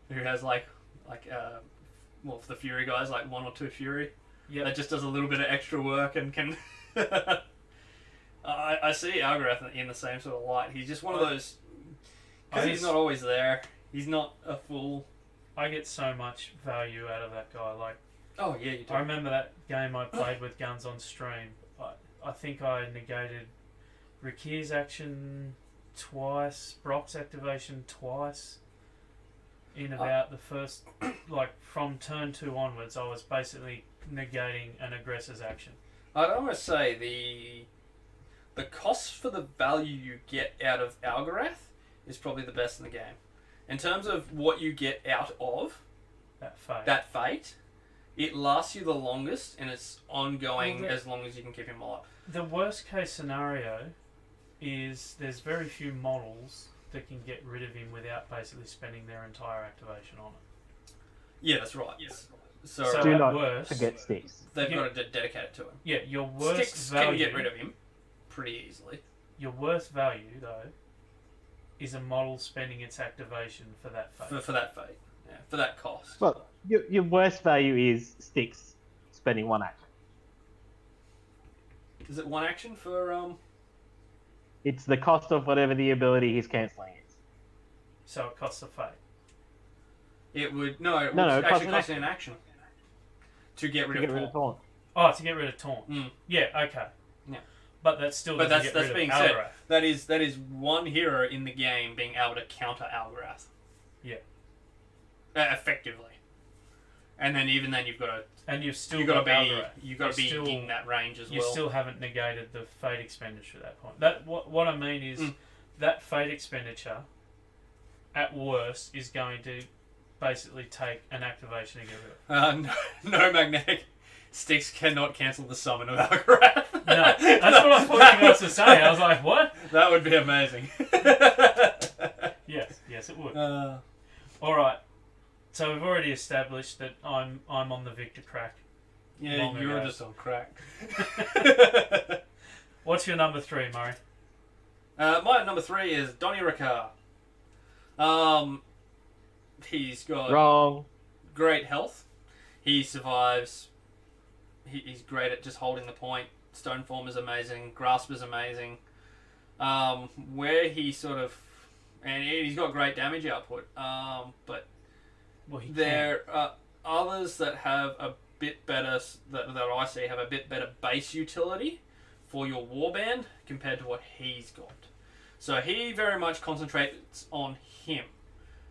who has for the Fury guys, like 1 or 2 Fury.
Yep.
That just does a little bit of extra work and can. I see Algarath in the same sort of light. He's just one of those, because he's not always there. He's not a full.
I get so much value out of that guy. Like,
Oh yeah, you do.
I remember that game I played with guns on stream. I think I negated Rakir's action twice, Brock's activation twice. In about the first, from turn 2 onwards, I was basically negating an aggressor's action.
I'd almost say the cost for the value you get out of Algarath is probably the best in the game. In terms of what you get out of
That fate.
fate, it lasts you the longest and it's ongoing
Well,
as long as you can keep him alive.
The worst case scenario is there's very few models that can get rid of him without basically spending their entire activation on it.
Yeah, that's right. Yes. So
Do
at
not
worst,
forget sticks.
they've
you-
got to dedicate it to him.
Yeah, your worst
Sticks
value.
can get rid of him pretty easily.
Your worst value, though, is a model spending its activation for that fate.
For that fate. Yeah, for that cost.
Well, your worst value is sticks spending 1 action.
Is it 1 action for
It's the cost of whatever the ability he's cancelling is.
So it costs a fate.
It would it would
it costs
actually
an
cost an action to get rid of Taunt.
Taunt.
Oh, to get rid of Taunt.
Mm.
Yeah, okay.
Yeah.
But that still
But
doesn't
that's
get rid
being
of
said.
Algarath.
That is one hero in the game being able to counter Algarath.
Yeah.
Effectively. And then even then you've got to
And you've still
you got to
Algaroth.
be in that range as
You
well.
still haven't negated the fate expenditure at that point. That what I mean is that fate expenditure, at worst, is going to basically take an activation to get rid of.
No magnetic sticks cannot cancel the summon of Algaroth.
No, that's what I thought you were going to say. I was like, what?
That would be amazing.
Yes, it would. All right. So we've already established that I'm on the Victor crack.
Yeah, you're just on crack.
What's your number 3, Murray?
My number 3 is Donny Ricard. He's got
Wrong.
great health. He survives. He's great at just holding the point. Stone form is amazing. Grasp is amazing. Where he sort of... And he's got great damage output. But there are others that have a bit better... That I see have a bit better base utility for your warband compared to what he's got. So he very much concentrates on him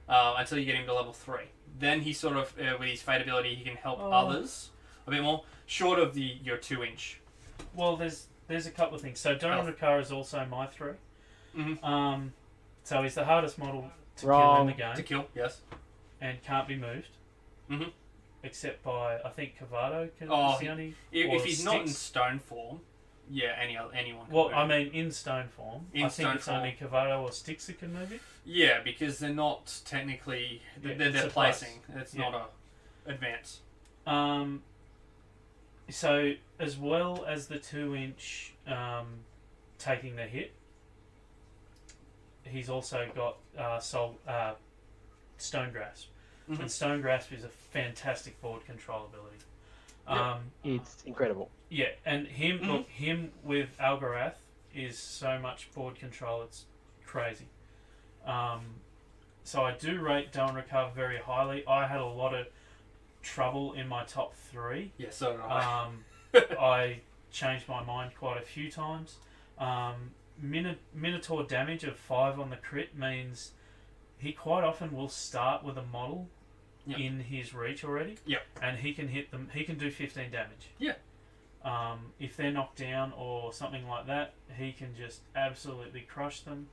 until you get him to level 3. Then he sort of, with his fate ability, he can help others a bit more, short of your 2-inch.
Well, there's a couple of things. So Donald Ricard is also my 3.
Mm-hmm.
So he's the hardest model to kill
Wrong.
in the game.
To kill, yes.
And can't be moved.
Mm-hmm.
Except by, I think, Cavado is the only...
If he's not in
Styx.
stone form, yeah, anyone can
Well,
move
I
it.
mean, in stone form.
In
I think
stone
it's
form.
only Cavado or Styx that can move it.
Yeah, because they're not technically...
Yeah,
they're
it's a
placing.
plus.
It's
Yeah.
not a advance.
So, as well as the 2-inch taking the hit, he's also got Stone Grasp.
Mm-hmm.
And Stone Grasp is a fantastic board control ability.
It's incredible.
Yeah, and him with Algaroth is so much board control, it's crazy. So I do rate Don Ricard very highly. I had a lot of trouble in my top 3.
Yeah, so did I.
I changed my mind quite a few times. Minotaur damage of 5 on the crit means he quite often will start with a model in his reach already.
Yep.
And he can hit them. He can do 15 damage.
Yeah.
If they're knocked down or something like that, he can just absolutely crush them.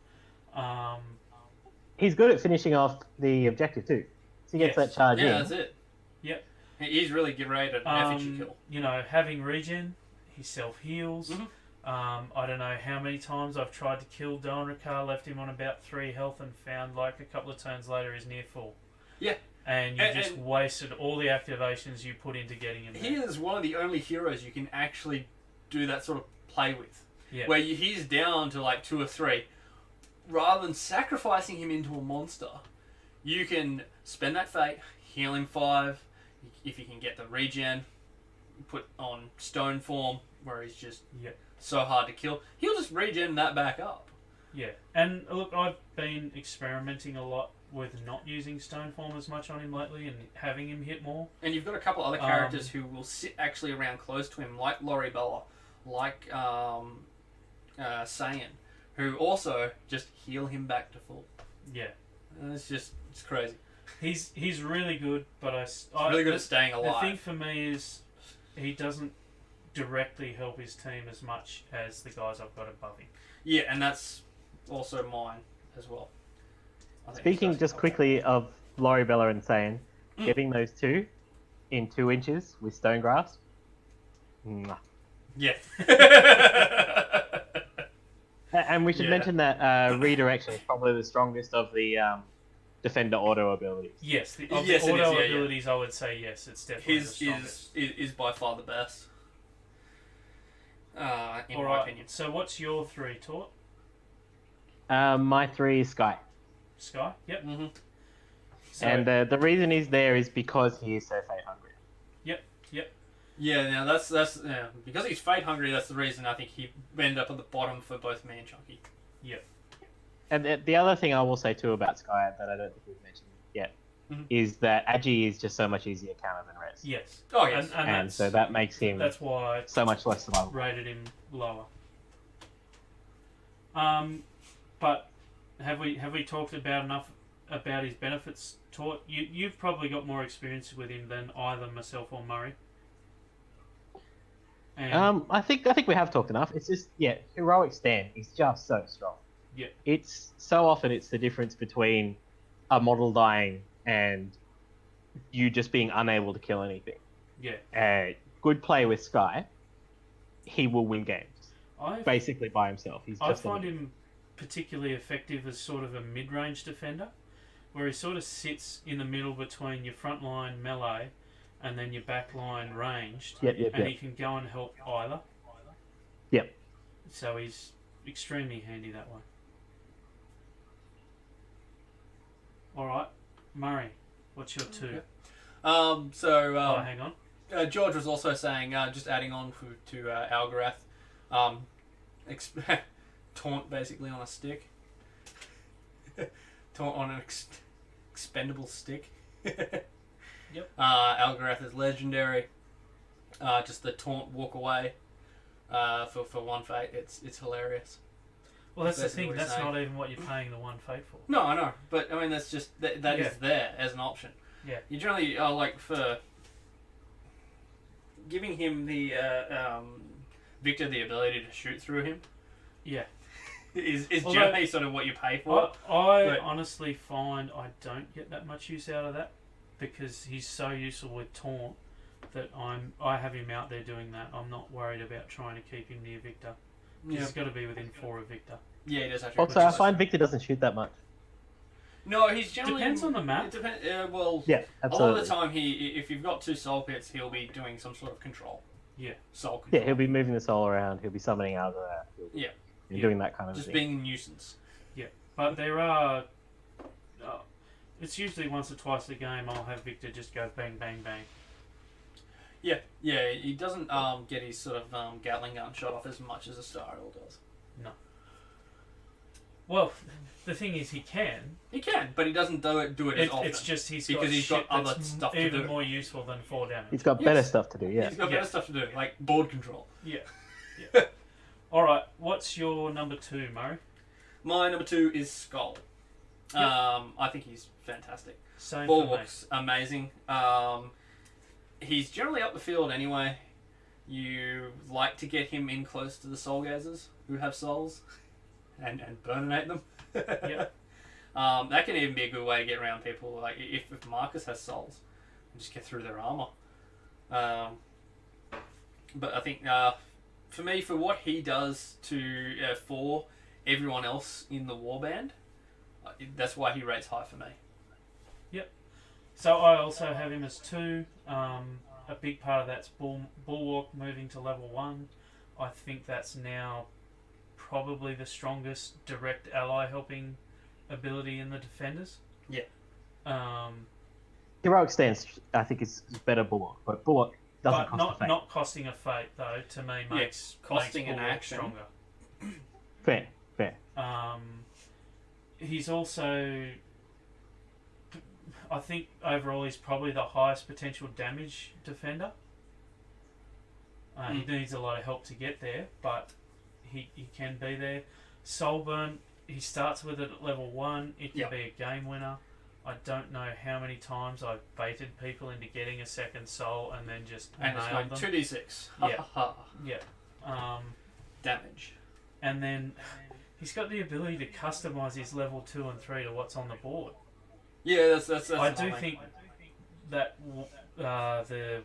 He's good at finishing off the objective too. So he gets that charge in.
Yeah, that's it.
Yep.
He's really great at effigy kill.
You know, having regen, he self-heals.
Mm-hmm.
I don't know how many times I've tried to kill Don Ricard, left him on about 3 health and found like a couple of turns later he's near full.
Yeah.
And you just wasted all the activations you put into getting him there.
He is one of the only heroes you can actually do that sort of play with.
Yeah.
Where he's down to like 2 or 3. Rather than sacrificing him into a monster, you can spend that fate, heal him 5. If you can get the regen, put on stone form, where he's just so hard to kill, he'll just regen that back up.
Yeah, and look, I've been experimenting a lot with not using stone form as much on him lately and having him hit more.
And you've got a couple other characters who will sit actually around close to him, like Laurie Bella, like Saiyan, who also just heal him back to full.
Yeah.
And it's crazy.
He's really good, but
He's really good at staying alive.
The thing for me is he doesn't directly help his team as much as the guys I've got above him.
Yeah, and that's also mine as well.
Speaking just quickly of Laurie Bella and Saiyan, getting those 2 in 2 inches with Stone Grasp. Mwah.
Yeah.
And we should mention that redirection is probably the strongest of the Defender auto abilities.
Yes, the
Yes, it is,
auto
yeah,
abilities, I would say yes, it's definitely the
His
strongest.
is by far the best. In
All
my
right,
opinion.
so what's your 3, Tort?
My 3 is Sky.
Sky? Yep.
Mm-hmm.
So,
And the reason he's there is because he is so fate hungry.
Yep.
Yeah, now that's because he's fate hungry. That's the reason I think he ended up at the bottom for both me and Chunky.
Yep.
And the other thing I will say too about Sky that I don't think we've mentioned yet is that Agi is just so much easier counter than Res.
Yes.
Oh yes.
And
And so that makes him
that's why
so much less survivable.
rated him lower. But have we talked about enough about his benefits, Tort? You've probably got more experience with him than either myself or Murray. And
I think we have talked enough. It's just heroic stand is just so strong.
Yeah.
It's so often it's the difference between a model dying and you just being unable to kill anything.
yeah,
Good play with Sky, he will win games
I
basically by himself. He's
I
just
find him particularly effective as sort of a mid-range defender, where he sort of sits in the middle between your front line melee and then your back line ranged, and he can go and help either.
Yep.
So he's extremely handy that way. All right, Murray, what's your two?
Okay.
Hang on.
George was also saying, just adding on to Algarath, taunt basically on a stick. Taunt on an expendable stick.
Yep.
Algarath is legendary. Just the taunt walk away for one fate. It's hilarious.
Well, that's the
Basically
thing.
what he's
That's
saying.
not even what you're paying the one fate for.
No, I know, but I mean that's just that
Yeah.
is there as an option.
Yeah.
You generally like for giving him the Victor the ability to shoot through him
Yeah.
is
Although-
generally sort of what you pay for.
I
But-
honestly find I don't get that much use out of that because he's so useful with taunt that I have him out there doing that. I'm not worried about trying to keep him near Victor.
Yeah,
He's got to be within 4 of Victor.
yeah, he does actually.
Also, I find Victor doesn't shoot that much.
No, he's generally
Depends on the map.
It depends. Well,
Yeah,
a lot
absolutely.
of the time, if you've got 2 soul pits, he'll be doing some sort of control.
Yeah.
Soul control.
Yeah, he'll be moving the soul around. He'll be summoning out of that.
Yeah.
And doing that kind of
Just
thing.
being a nuisance.
But there are... it's usually once or twice a game I'll have Victor just go bang, bang, bang.
Yeah, he doesn't get his sort of Gatling gun shot off as much as a Stariel does.
Well, the thing is he can.
He can, but he doesn't do it as often.
It's just he's
Because
got
he's got
shit
other
that's
stuff to
even
do.
more useful than 4 damage.
He's got
Yes.
better stuff to do, yeah.
He's got
Yeah.
better stuff to do, like board control.
Yeah. Alright, what's your number 2, Murray?
My number 2 is Skull.
Yep.
I think he's fantastic.
Same
Ball
for me.
walks amazing. He's generally up the field anyway. You like to get him in close to the soul gazers who have souls and burninate them.
Yep.
That can even be a good way to get around people. Like if Marcus has souls, just get through their armor. But I think for me, for what he does to for everyone else in the warband, that's why he rates high for me.
So I also have him as 2. A big part of that's Bulwark moving to level 1. I think that's now probably the strongest direct ally helping ability in the defenders.
Yeah.
Heroic stance, I think, is better Bulwark, but Bulwark doesn't
But
cost
not
a fate.
not costing a fate though. To me, makes
costing
makes
an
Bulwark
action.
stronger.
Fair.
He's also, I think overall he's probably the highest potential damage defender. He needs a lot of help to get there, but he can be there. Soulburn, he starts with it at level 1. It can
Yep.
be a game winner. I don't know how many times I've baited people into getting a second soul and then just
And it's
nailed
going
them.
2d6.
Yeah. Yeah.
Damage.
And then he's got the ability to customize his level 2 and 3 to what's on the board.
Yeah, that's
I
another
do
thing.
think that the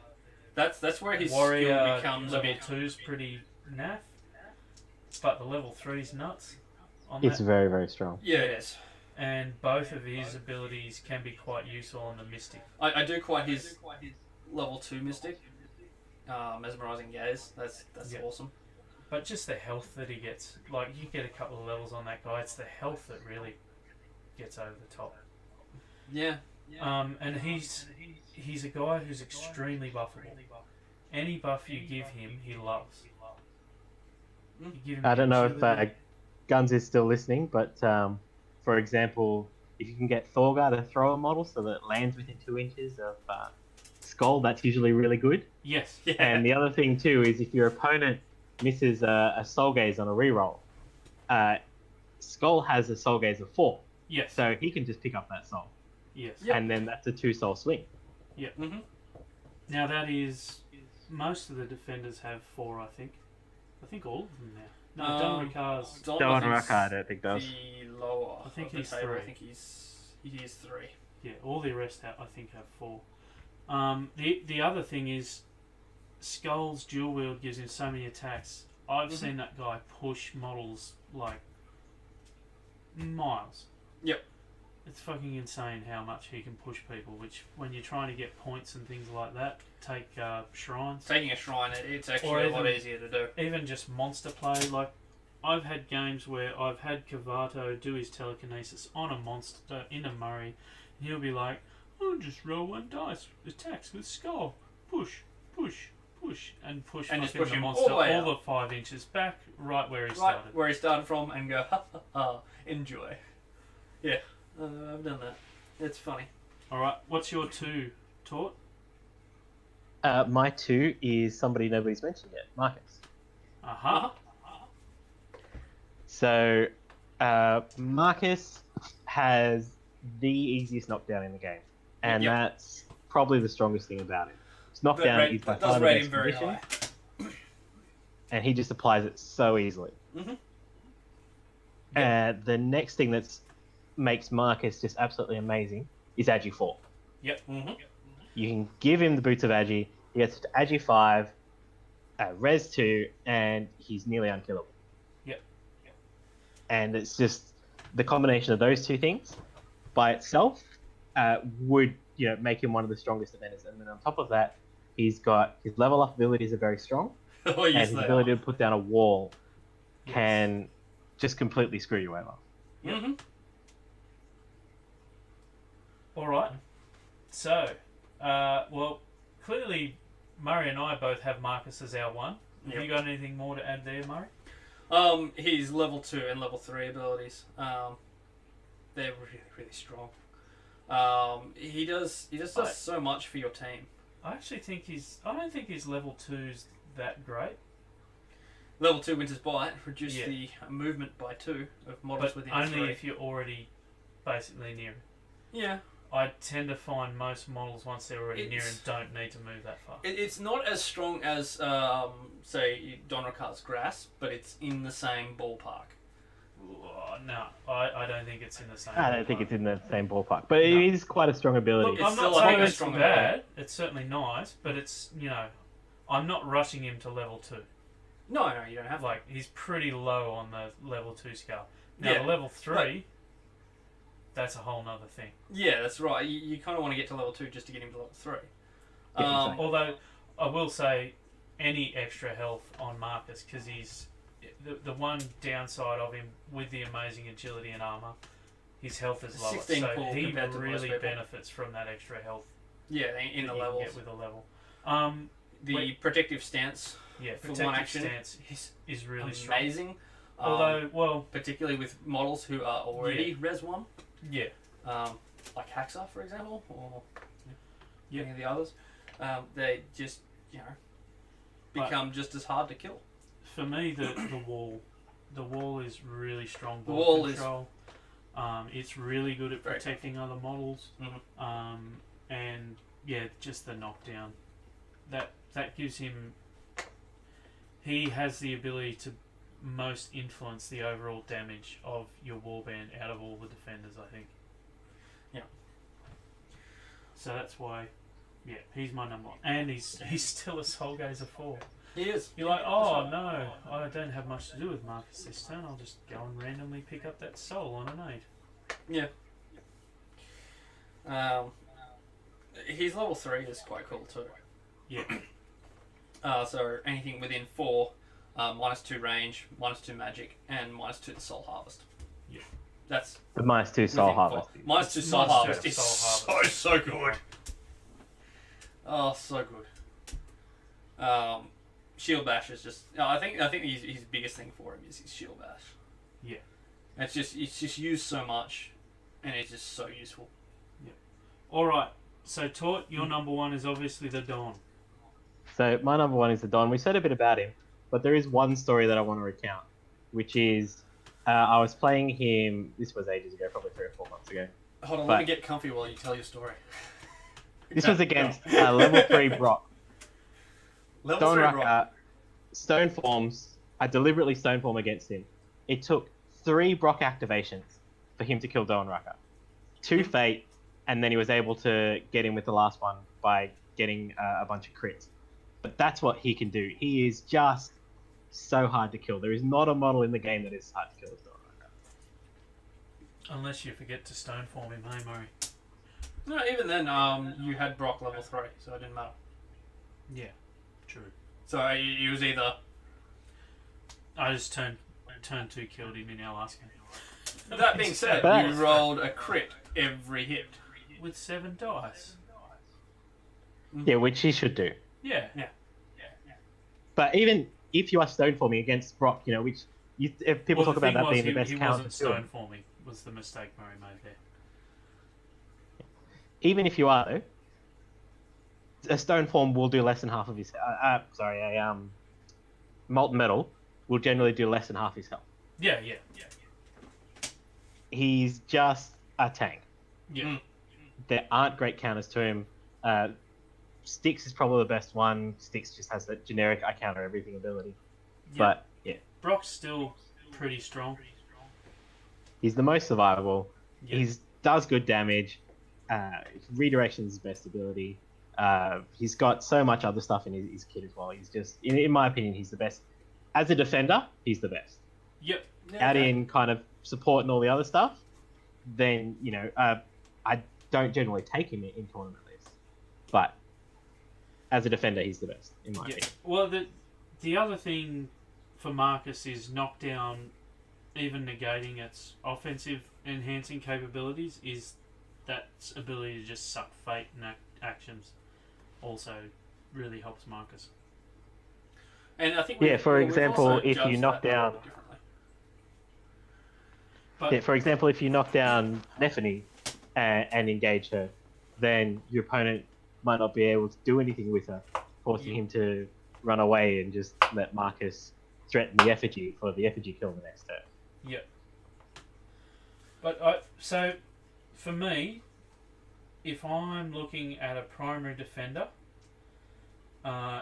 That's where his
warrior
skill becomes a
level
bit.
2's pretty naff, but the level 3's nuts on
It's
that.
very, very strong.
Yeah, it is.
And both of his abilities can be quite useful on the Mystic.
I do quite his level 2 mystic. Mesmerizing gaze. That's
Yeah.
awesome.
But just the health that he gets, like you get a couple of levels on that guy, it's the health that really gets over the top.
Yeah.
And he's a guy who's extremely buffable. Any buff you give him, he loves. You give him
I don't know if
agility.
Guns is still listening, but for example, if you can get Thorgar to throw a model so that it lands within 2 inches of Skull, that's usually really good.
Yes.
Yeah.
And the other thing too is if your opponent misses a Soul Gaze on a reroll, Skull has a Soul Gaze of 4.
Yes.
So he can just pick up that soul.
Yes.
Yep.
And then that's a 2-soul swing.
Mm-hmm.
Now that is most of the defenders have 4, I think. I think all of them now. No, Don Ricard's.
Don Ricard, I don't think does.
The lower.
I think
of the
he's
table.
3.
I think he is 3.
Yeah, all the rest I think have 4. The other thing is, Skull's dual wield gives him so many attacks. I've seen that guy push models like miles.
Yep.
It's fucking insane how much he can push people. Which, when you're trying to get points and things like that, take shrines.
Taking a shrine, it's actually
Or
a lot easier to do.
Even just monster play, like I've had games where I've had Cavato do his telekinesis on a monster in a Murray, and he'll be like, "Oh, just roll 1 dice, attacks with Skull, push, push, push, and push,
And just
fucking
push
the
him
monster
all the way
all
up.
the 5 inches back, right where he
Right
started."
where he started from, and go, ha ha ha, enjoy. Yeah, I've done that. It's funny.
All right, what's your 2, Tort?
My 2 is somebody nobody's mentioned yet, Marcus.
Uh-huh.
So, Marcus has the easiest knockdown in the game, and
Yep.
that's probably the strongest thing about him. His knockdown is by
That does
far the
rate
best
him very
condition,
high.
and he just applies it so easily.
Mm-hmm.
And the next thing that makes Marcus just absolutely amazing is Agi 4.
Mm-hmm.
You can give him the boots of Agi, he gets to Agi 5, Res 2, and he's nearly unkillable. And it's just the combination of those 2 things by itself would make him one of the strongest defenders. And then on top of that, he's got his level up abilities are very strong,
Oh,
and
yes,
his
they
ability
are.
to put down a wall
Yes.
can just completely screw you over.
Mm-hmm.
All right. So, well, clearly Murray and I both have Marcus as our 1. Have
Yep.
you got anything more to add there, Murray?
His level 2 and level 3 abilities. They're really, really strong. He does so much for your team.
I actually think I don't think his level 2's that great.
Level 2 Winter's Bite, reduce
Yeah.
the movement by 2 of models
But
within
only
3.
if you're already basically near him.
Yeah.
I tend to find most models, once they're already near him,
It's-
don't need to move that far.
It's not as strong as, say, Don Ricard's Grasp, but it's in the same ballpark.
No, I don't think it's in the same.
I don't think
ballpark.
it's in the same ballpark, but
No.
it is quite a strong ability.
Look,
It's
I'm
still,
not
I think,
saying
a
it's
strong
bad. It's certainly nice, but it's I'm not rushing him to level 2.
No, you don't have to.
Like, he's pretty low on the level 2 scale. Now
Yeah,
the level 3,
but-
that's a whole nother thing.
Yeah, that's right. You kind of want to get to level 2 just to get him to level 3.
Yeah, exactly.
Although I will say, any extra health on Marcus, because he's the one downside of him with the amazing agility and armor, his health is lower,
16
so
pull
he
compared to most
really
people.
benefits from that extra health
Yeah, in the
that you can
levels.
get with a level.
The
Wait.
protective stance
Yeah,
for
protective
one action
stance
is
is really strong.
amazing.
Although, well,
Particularly with models who are already Res 1,
yeah,
like Haxa, for example, or
Yeah.
any of the others, they just, become just as hard to kill.
for me, the wall is really strong.
The
ball
wall
control. It's really good at
Very
protecting other models.
Mhm.
And yeah, just the knockdown. That gives him. He has the ability to most influence the overall damage of your warband out of all the defenders, I think.
Yeah.
So that's why, yeah, he's my number 1, and he's still a Soul Gazer 4.
He is.
You're like,
That's
oh
right.
no, I don't have much to do with Marcus this turn. I'll just go and randomly pick up that soul on an 8.
Yeah. His level 3 is quite cool too.
Yeah.
So anything within 4, -2 range, -2 magic, and -2 the Soul Harvest.
Yeah.
That's
The -2 Soul
within 4.
Harvest.
-2 Soul
-2
Harvest is
Soul Harvest.
so good. Oh, so good. Shield Bash is just. I think his biggest thing for him is his Shield Bash.
Yeah.
It's just used so much, and it's just so useful.
All right. So Tort, your number 1 is obviously the Dawn.
So my number 1 is the Don. We said a bit about him, but there is one story that I want to recount, which is I was playing him. This was ages ago, probably 3 or 4 months ago.
Hold on,
But-
let me get comfy while you tell your story.
This was against level 3 Brock.
Level
Stone
3
Rucker,
rock.
Stone Forms. I deliberately Stone Form against him. It took 3 Brock activations for him to kill Don Rucker. 2 Fate, and then he was able to get in with the last one by getting a bunch of crits. But that's what he can do. He is just so hard to kill. There is not a model in the game that is hard to kill as Don Rucker.
Unless you forget to stone form him, hey Murray.
No, even then, you had Brock level 3, so it didn't matter.
Yeah, true.
So he was either...
I just turned 2 killed him in our last game.
That being said,
But-
you rolled a crit every hit.
With 7 dice.
Yeah, which he should do.
Yeah.
But even if you are Stone Forming against Brock, you know, which if people
Well,
talk about
thing
that being
was,
the best
he
counter
wasn't
to him.
stone forming, was the mistake Murray made there.
Even if you are though, a Stone Form will do less than half of his. Molten Metal will generally do less than half his health.
Yeah.
He's just a tank.
Yeah.
Mm.
There aren't great counters to him. Styx is probably the best one. Styx just has that generic I counter everything ability.
Yeah.
But yeah,
Brock's still pretty strong.
he's the most survivable.
Yeah.
He does good damage. Redirection is his best ability. He's got so much other stuff in his kit as well. He's just, in my opinion, he's the best. As a defender, he's the best.
Yep.
Add in kind of support and all the other stuff, then, you know, I don't generally take him in tournament lists. But as a defender, he's the best, in my
Yeah.
opinion.
Well, the other thing for Marcus is knockdown, even negating its offensive enhancing capabilities, is that ability to just suck fate and actions also really helps Marcus.
And I think
Yeah, for
we've
example,
also
if you
judged
knock
that a little
down-
bit differently.
But
Yeah, for example, if you knock down Nephany and engage her, then your opponent might not be able to do anything with her, forcing him to run away and just let Marcus threaten the effigy for the effigy kill the next turn.
Yep. But so for me, if I'm looking at a primary defender,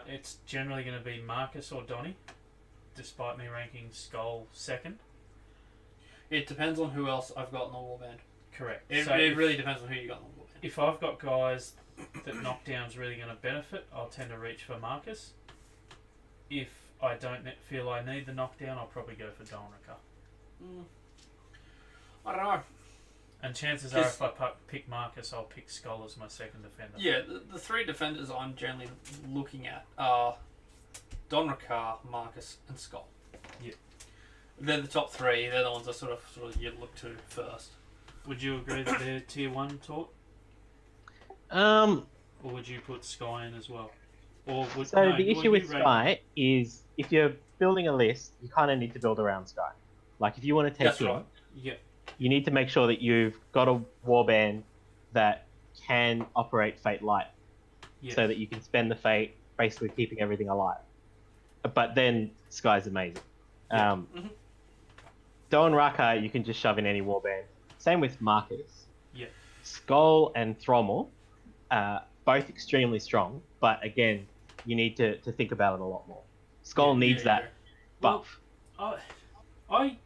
it's generally going to be Marcus or Donny, despite me ranking Skull second.
It depends on who else I've got in the warband.
Correct.
It
So
really depends on who you got in the warband.
if I've got guys that knockdown's really going to benefit, I'll tend to reach for Marcus. If I don't feel I need the knockdown, I'll probably go for Dolnica.
I don't know.
And chances are, if I pick Marcus, I'll pick Skull as my second defender.
Yeah, the 3 defenders I'm generally looking at are Donrakar, Marcus, and Skull.
Yeah.
They're the top 3. They're the ones I sort of you look to first.
Would you agree that they're tier 1 Tort?
Um,
Or would you put Sky in as well? Or would,
so
no,
the
would
issue
you
with
rate-
Sky is if you're building a list, you kind of need to build around Sky. Like if you want to take
That's
him,
right.
Yeah.
you need to make sure that you've got a warband that can operate Fate Light,
Yes.
so that you can spend the Fate basically keeping everything alive. But then Sky's amazing.
Yeah.
Mhm.
Don Raka, you can just shove in any warband. Same with Marcus.
Yeah.
Skull and Thrommel, both extremely strong, but again, you need to think about it a lot more. Skull needs that
Well,
buff.
I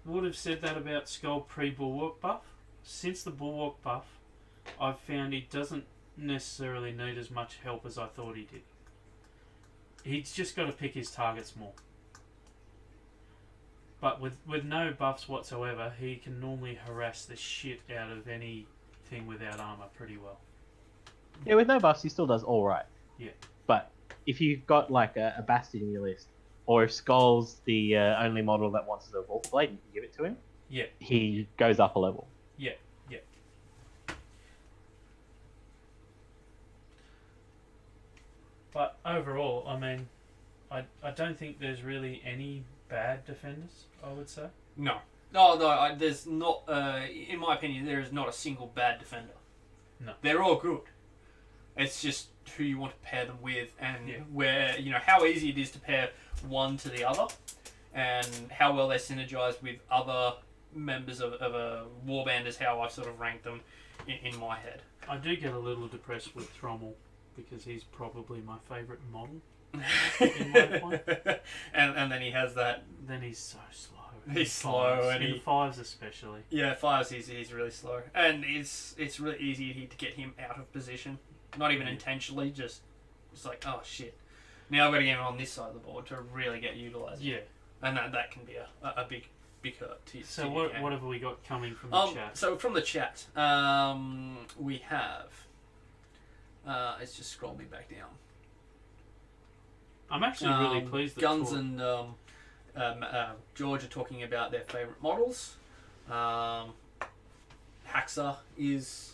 would have said that about Skull pre-Bulwark buff. Since the Bulwark buff, I've found he doesn't necessarily need as much help as I thought he did. He's just got to pick his targets more. But with no buffs whatsoever, he can normally harass the shit out of anything without armor pretty well.
Yeah, with no buffs, he still does all right.
Yeah.
But if you've got like a Bastion in your list, or if Skull's the only model that wants the Wolf Blade and you can give it to him,
Yeah.
he goes up a level.
Yeah. But overall, I mean, I don't think there's really any bad defenders, I would say.
No. There's not. In my opinion, there is not a single bad defender.
No.
They're all good. It's just who you want to pair them with, and
Yeah.
how easy it is to pair one to the other and how well they synergize with other members of a warband is how I've sort of ranked them in my head.
I do get a little depressed with Thrommel because he's probably my favourite model in my point.
And then he has that.
Then he's so slow.
He's slow, and
in fives especially.
Yeah, fives he's really slow, and it's really easy to get him out of position. Not even intentionally, just it's like, oh shit. Now I've got to get him on this side of the board to really get utilised.
Yeah,
and that can be a big hurt to
So
to
what
your game.
what have we got coming from the chat?
So from the chat, we have. Let's just scroll me back down.
I'm actually really pleased that
Guns
Tort-
and George are talking about their favourite models. Haxa is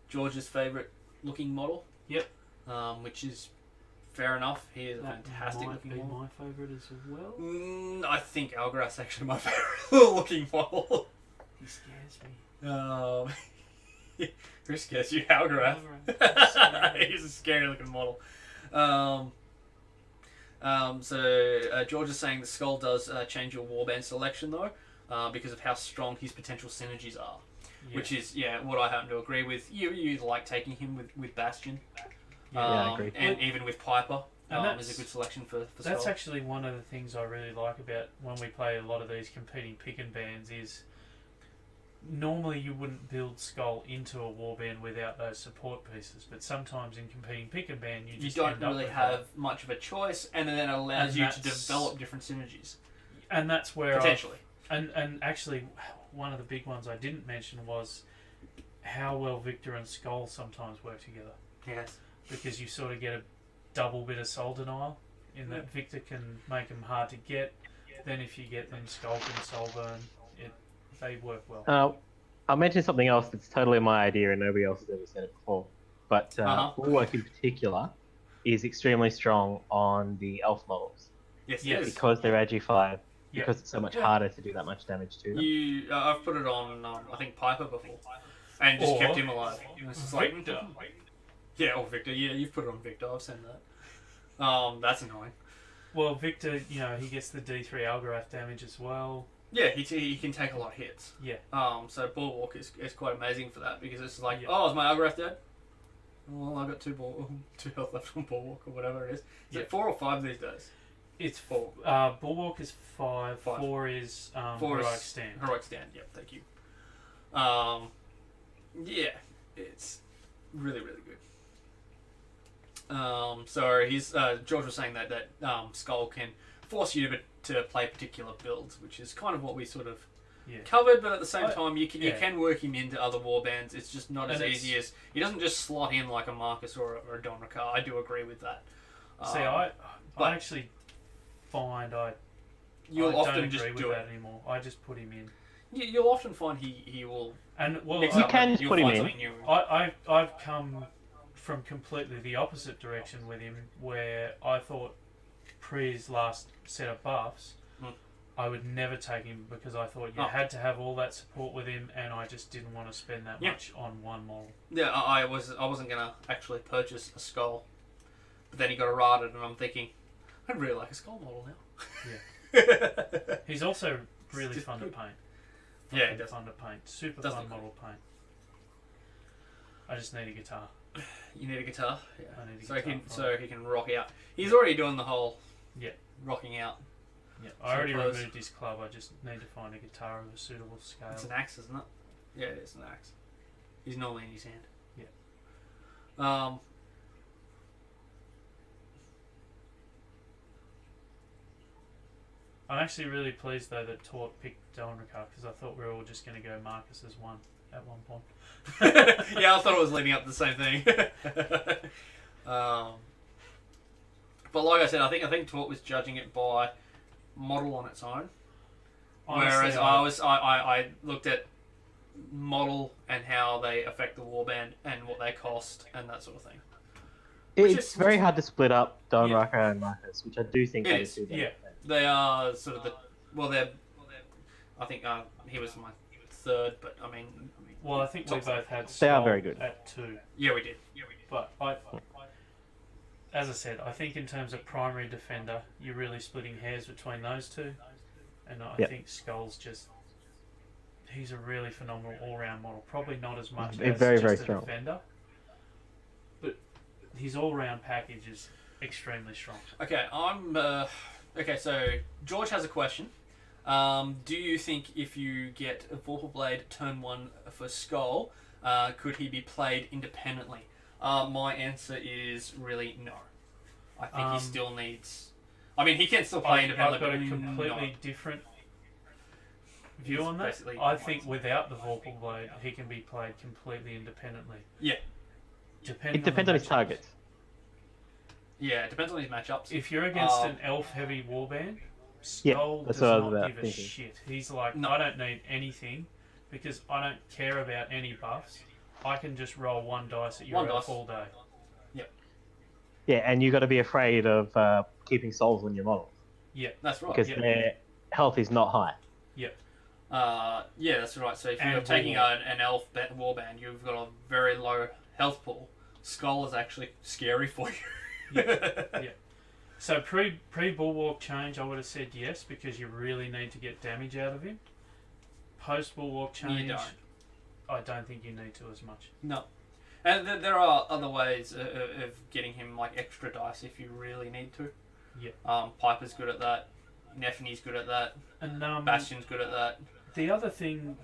George's favourite looking model.
Yep.
Which is fair enough. He is a
that
fantastic
might
looking
be
model.
my favourite as well.
I think Algrath's actually my favourite looking model.
He scares me.
Who scares you, Algrath?
Algrath.
He's a scary looking model. So George is saying the skull does change your warband selection though, because of how strong his potential synergies are.
Yeah.
Which is what I happen to agree with. You like taking him with Bastion,
I agree.
and even with Piper.
And
Is a good selection for
That's
skull.
actually one of the things I really like about when we play a lot of these competing pick and bans is normally you wouldn't build Skull into a warband without those support pieces, but sometimes in competing pick and ban you just
don't
end up
really
with
have
that.
much of a choice, and then it allows
And
you to
that's-
develop different synergies.
And that's where
Potentially.
and actually one of the big ones I didn't mention was how well Victor and Skull sometimes work together.
Yes.
Because you sort of get a double bit of soul denial in that Victor can make them hard to get. Then if you get them Skull can soul burn, they work well.
I'll mention something else that's totally my idea and nobody else has ever said it before. But Bulwark in particular is extremely strong on the elf models.
Yes,
Yes.
it is.
Because they're Agi5,
Yeah.
because it's so much harder to do that much damage to them.
I've put it on, I think, Piper before, and just
Or
kept him alive. It's just like,
Victor.
Yeah, or Victor. Yeah, you've put it on Victor. I've seen that. That's annoying.
Well, Victor, he gets the D3 Algarath damage as well.
Yeah, he can take a lot of hits.
Yeah.
So Bulwark is quite amazing for that because it's like,
Yeah.
oh, is my Algrath dead? Well, I've got two health left on Bulwark or whatever it is. Is it 4 or 5 these days?
It's
4.
Bulwark is 5. 4 is
4
Heroic
is
Stand.
Heroic Stand. Yep, thank you. Yeah, it's really really good. So he's George was saying that Skull can force you to play particular builds, which is kind of what we sort of covered. But at the same time, you can work him into other warbands. It's just not as easy as he doesn't just slot in like a Marcus or a Don Ricard. I do agree with that.
See, I actually find
you'll
I
often
don't
just
agree with
do
that
it.
anymore. I just put him in.
You'll often find he will.
And well,
mix
You
up
can
and
just
you'll
put him
find
in.
something new.
I've come from completely the opposite direction with him, where I thought pre his last set of buffs, I would never take him because I thought you had to have all that support with him, and I just didn't want to spend that much on one model.
Yeah, I wasn't gonna actually purchase a Skull, but then he got eroded, and I'm thinking, I'd really like a Skull model now.
Yeah. He's also really
just
fun to
good.
paint.
Yeah, he does.
Fun to paint. Super
Does
fun
look
model paint. I just need a guitar.
You need a guitar, yeah.
I need a
So
guitar
he can rock out. He's already doing the whole rocking out.
Yeah, I already
Suppose.
removed his club. I just need to find a guitar of a suitable scale.
It's an axe, isn't it? Yeah, it is an axe. He's normally in his hand.
Yeah. I'm actually really pleased though that Tort picked Delricar because I thought we were all just going to go Marcus as one at one point.
Yeah, I thought it was leading up to the same thing. But like I said, I think Tort was judging it by model on its own.
Honestly,
Whereas I looked at model and how they affect the warband and what they cost and that sort of thing.
It's very hard to split up Don Raka and Marcus, which I do think
It
they
is,
do.
yeah.
They are sort of they're I think he was my third, but I mean.
Well, I think we both had
They are
Skull
very good.
at 2.
Yeah, we did.
But I as I said, I think in terms of primary defender, you're really splitting hairs between those two. And I
Yep.
think Skull's just... He's a really phenomenal all-round model. Probably not as much
Very,
as
very
just a
strong.
defender. But his all-round package is extremely strong.
Okay, okay, so George has a question. Do you think if you get a Vorpal Blade turn 1 for Skull, could he be played independently? My answer is really no. I think he still needs... I mean, he can still play independently,
I've got a
but
completely different view
He's
on that.
basically-
I think without the Vorpal Blade, he can be played completely independently.
Yeah.
Depending
It depends on his
matchups.
targets.
Yeah, it depends on his matchups.
If you're against an elf-heavy warband,
Yeah,
Skull
that's
does
what I was
not
about
give a
thinking.
shit. He's like,
No.
I don't need anything because I don't care about any buffs. I can just roll one dice at your
One
elf
dice.
all day.
Yeah, and you got to be afraid of keeping souls on your models
Yeah,
That's right.
because
yeah.
their health is not high.
Yeah, that's right. So if you're
And
taking
war.
an elf warband, you've got a very low health pool. Skull is actually scary for you.
Yeah. So pre-bulwark change, I would have said yes because you really need to get damage out of him. Post-bulwark change,
don't.
I don't think you need to as much.
No. And there are other ways of getting him like extra dice if you really need to.
Yeah.
Piper's good at that. Neffany's good at that.
And
Bastion's good at that.
the other thing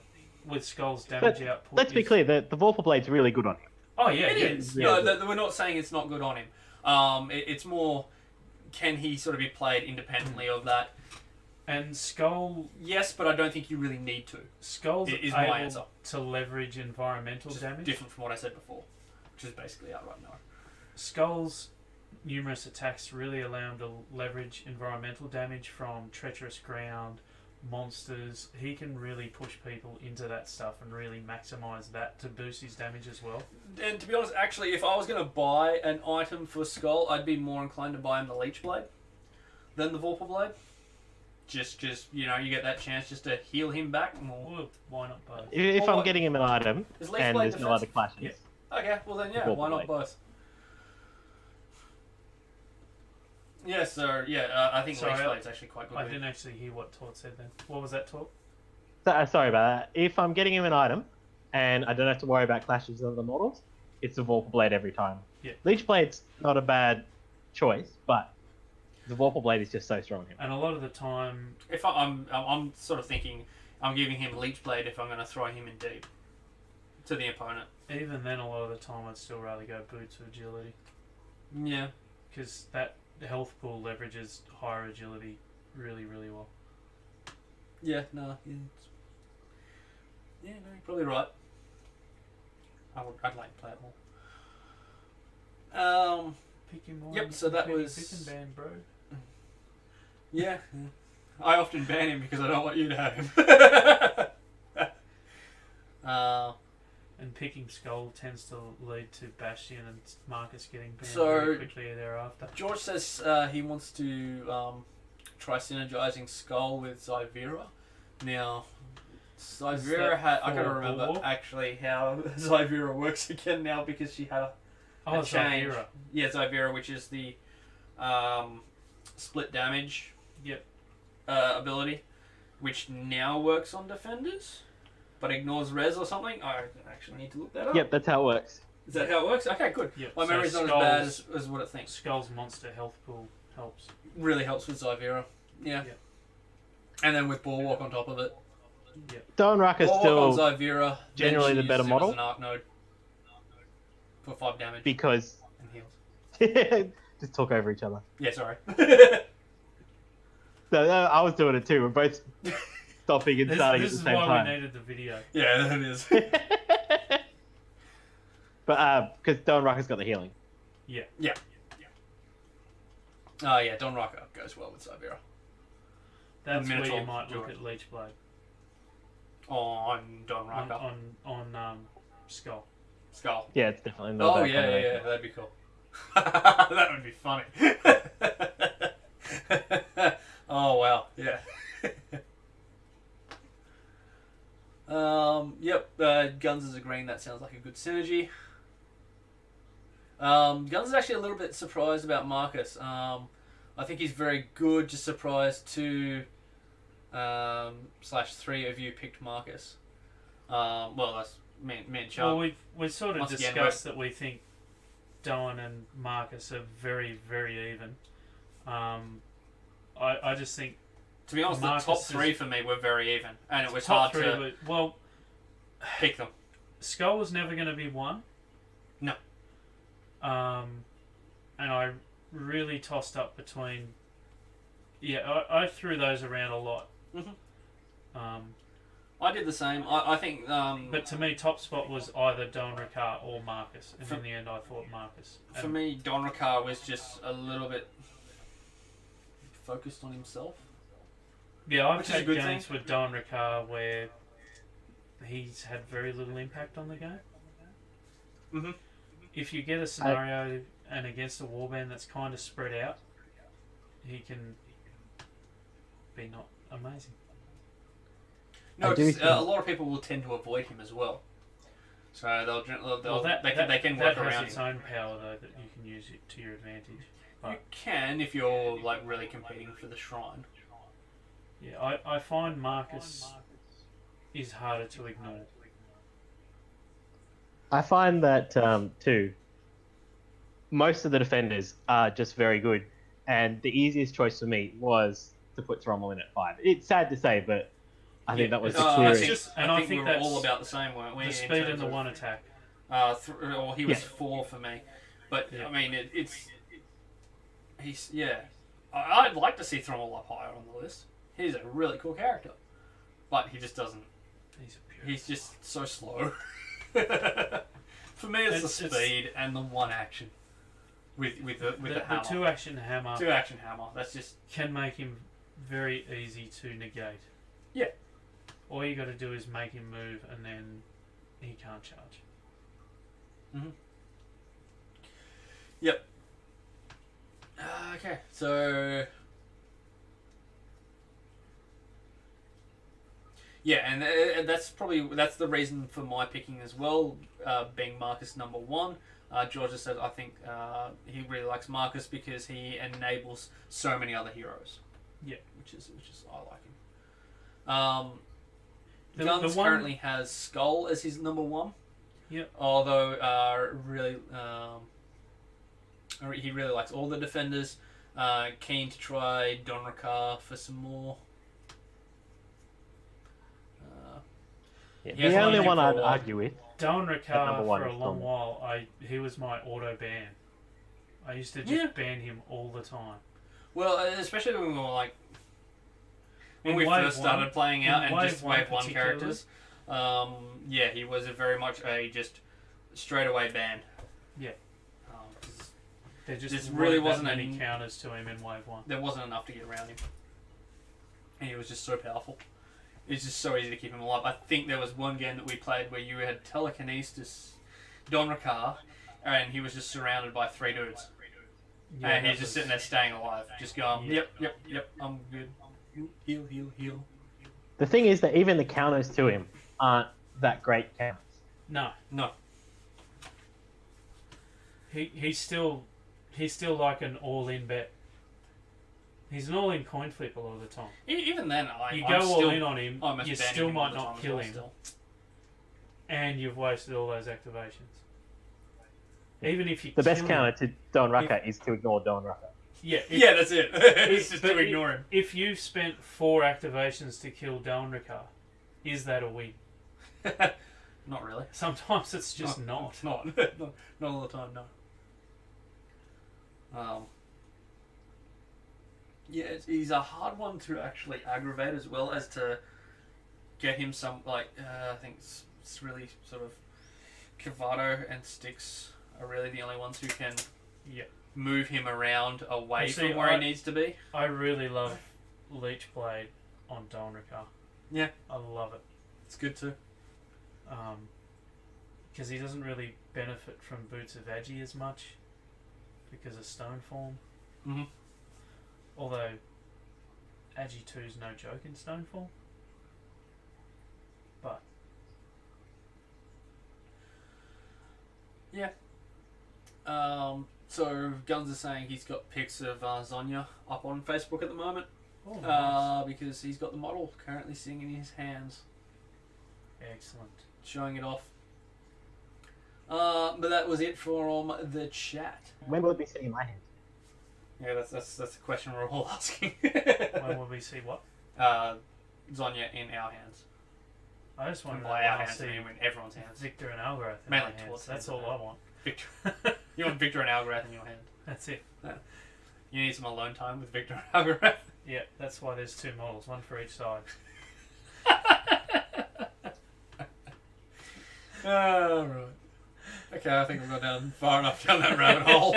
with Skull's damage output
Let's be
is-
clear, the Vorpal Blade's really good on him.
Oh yeah,
It
yeah.
is.
Yeah.
No, we're not saying it's not good on him. It's more, can he sort of be played independently of that?
And Skull
Yes, but I don't think you really need to.
Skull's
It is
able
my answer.
to leverage environmental
Which is
damage.
different from what I said before, which is basically outright no.
Skull's numerous attacks really allow him to leverage environmental damage from treacherous ground, monsters. He can really push people into that stuff and really maximise that to boost his damage as well.
And to be honest, actually, if I was going to buy an item for Skull, I'd be more inclined to buy him the Leech Blade than the Vorpal Blade. Just you know, you get that chance just to heal him back more.
Well, why not both?
If
Well,
I'm
what-
getting him an item
Is Leech
and
Blade
there's no other
defensive?
clashes,
Yeah.
Okay, well then yeah,
Vorpal
why not
Blade.
both? Yeah, so yeah, I think
Sorry,
Leech Blade's actually quite good.
I
with
didn't actually hear what Tort said then. What was that, Tort?
sorry about that. If I'm getting him an item and I don't have to worry about clashes of the models, it's a Vorpal Blade every time.
Yeah.
Leech Blade's not a bad choice, but the Vorpal Blade is just so strong on him.
And a lot of the time,
If I'm sort of thinking, I'm giving him Leech Blade if I'm going to throw him in deep to the opponent.
even then, a lot of the time, I'd still rather go boots or agility
Yeah.
because that health pool leverages higher agility really, really well.
Yeah. No. Yeah. Yeah. No, you're probably right. I'd like to play it more.
Pick him more.
Yep, so that
Penny
was-
pick and ban, bro.
Yeah. I often ban him because I don't want you to have him.
And picking Skull tends to lead to Bastion and Marcus getting banned
So-
very quickly thereafter.
George says he wants to try synergizing Skull with Zyvera. Now, Zyvera
that
had... I gotta
for
remember
Bulwark?
actually how Zyvera works again now because she had
Oh,
a change.
Zyvera.
Yeah, Zyvera, which is the split damage
Yep.
ability, which now works on defenders, but ignores res or something. I actually need to look that up.
Yep, that's how it works.
Is that how it works? Okay, good.
Yep.
My
so
memory's not as bad as what it thinks.
Skull's monster health pool helps.
Really helps with Zyvera. Yeah.
Yep.
And then with Bulwark on top of it.
Don Rucker's
Bulwark
still
on Zyvera.
generally
then
the better
she uses him
model.
as an arc node for 5 damage
because
and heals.
just talk over each other.
Yeah, sorry.
So I was doing it too. We're both stopping and starting
This
at
is
the same
why
time.
we needed the video.
Yeah, it is.
But because Don Rucker's got the healing.
Oh yeah, Don Rocker goes well with Zyvera.
That's where
Minotaur
you might look
George.
at Leech Blade
On Don Rocker.
on Skull.
Skull.
Yeah, it's definitely not a
Oh
bad
yeah,
combination.
that'd be cool. That would be funny. Oh wow, yeah. Yep. Guns is agreeing that sounds like a good synergy. Guns is actually a little bit surprised about Marcus. I think he's very good. Just surprised 2/3 of you picked Marcus. Well, that's me and Chuck.
Well, we sort of
Once again,
discussed that we think Doan and Marcus are very, very even. I just think,
to be honest,
Marcus
the top 3
is-
for me were very even, and it was
top
hard
3
to
were, well,
pick them.
Skull was never going to be one.
No.
And I really tossed up between. Yeah, I threw those around a lot.
Mhm. I did the same. I think.
But to me, top spot was either Don Ricard or Marcus, and
For-
in the end, I thought Marcus.
For me, Don Ricard was just a little bit focused on himself.
Yeah, I've
Which is a
had
good
games
thing.
with Don Ricard where he's had very little impact on the game.
Mm-hmm.
If you get a scenario and against a warband that's kind of spread out, he can be not amazing.
No,
I do
'cause,
think-
a lot of people will tend to avoid him as well. So they can work
that
around
has its
him.
own power though that you can use it to your advantage.
You can if you're like really competing for the shrine.
Yeah, I find Marcus is harder to ignore.
I find that too. Most of the defenders are just very good, and the easiest choice for me was to put Thrommel in at 5. It's sad to say, but I think that was the
I
clearest.
think,
Just-
I
and I
think
think
we were
that's
all about the same, weren't we?
The
in
speed
terms
and the
of,
one attack.
Or he was
Yeah.
4 for me, but
Yeah.
I mean he's I'd like to see Thrommel up higher on the list. He's a really cool character, but he just doesn't.
He's a pure.
He's just so slow. For me, it's the speed and the one action with the
the
hammer.
2-action hammer
2-action hammer. That's just
can make him very easy to negate.
Yeah.
All you got to do is make him move, and then he can't charge.
Yep. Okay, so yeah, and that's the reason for my picking as well, being Marcus number 1. Georgia said I think he really likes Marcus because he enables so many other heroes.
Yeah,
which is I like him.
The
Guns
one-
currently has Skull as his number 1.
Yep.
Although he really likes all the defenders. Keen to try Don Ricard for some more.
Yeah,
he has
the only
one
one
for a
I'd
while.
argue with.
Don
number
Ricard
one
for a
is
long
Thrommel.
while, he was my auto ban. I used to just
Yeah.
ban him all the time.
Well, especially when we were like when
In
we
Wave
first
1,
started playing out
in
and
Wave
just
1
Wave 1
particularly.
characters. Yeah, he was very much a just straight away ban.
Yeah.
'Cause
There just
This really
wasn't
wasn't
that many
any-
counters to him in Wave 1.
there wasn't enough to get around him. And he was just so powerful. It's just so easy to keep him alive. I think there was one game that we played where you had telekinesis, Don Ricard, and he was just surrounded by 3 dudes.
Yeah,
And
that
he's just
was-
sitting there staying alive. Just going,
Yeah.
yep, I'm good. Heal, heal, heal.
The thing is that even the counters to him aren't that great counters.
No,
No.
he's still like an all-in bet. He's an all-in coin flip a lot of the time.
Even then,
You
I'm
go all
still,
in on him,
almost
you
banning
still
him all
might
the time
not
as
kill
well
him,
still.
and you've wasted all those activations. Even if you
The best
kill
counter
him,
to Don Rucker is to ignore Don Rucker.
yeah,
Yeah, that's it. It's just
but
to ignore him.
If you've spent 4 activations to kill Downricker, is that a win?
Not really.
Sometimes it's just not.
It's not. Not all the time, no. Yeah, he's a hard one to actually aggravate as well as to get him some, like, I think it's really sort of Cavato and Styx are really the only ones who can
Yeah.
move him around away
You see,
from where he needs to be.
I really love Leechblade on Downricker.
Yeah.
I love it.
It's good too.
Because he doesn't really benefit from Boots of Agi as much because of Stone Form.
Mm-hmm.
Although Agi 2 is no joke in Stone Form. But
Yeah. So Guns is saying he's got pics of Zonya up on Facebook at the moment.
Oh, nice.
Because he's got the model currently sitting in his hands,
Excellent.
showing it off. But that was it for the chat.
When will it be sitting in my hand?
Yeah, that's the question we're all asking.
When will we see what?
Zonya in our hands.
I just want
And
to
by our
when I
hands, I
see
mean in everyone's hands.
Victor and Algareth in
Mainly
my hands.
Tort's
That's
hands,
all I want.
Victor, you want Victor and Algorath in your hand.
That's it.
You need some alone time with Victor and Algorath.
Yeah, that's why there's two models, one for each side.
Oh, right. Okay, I think we've gone down far enough down that rabbit hole.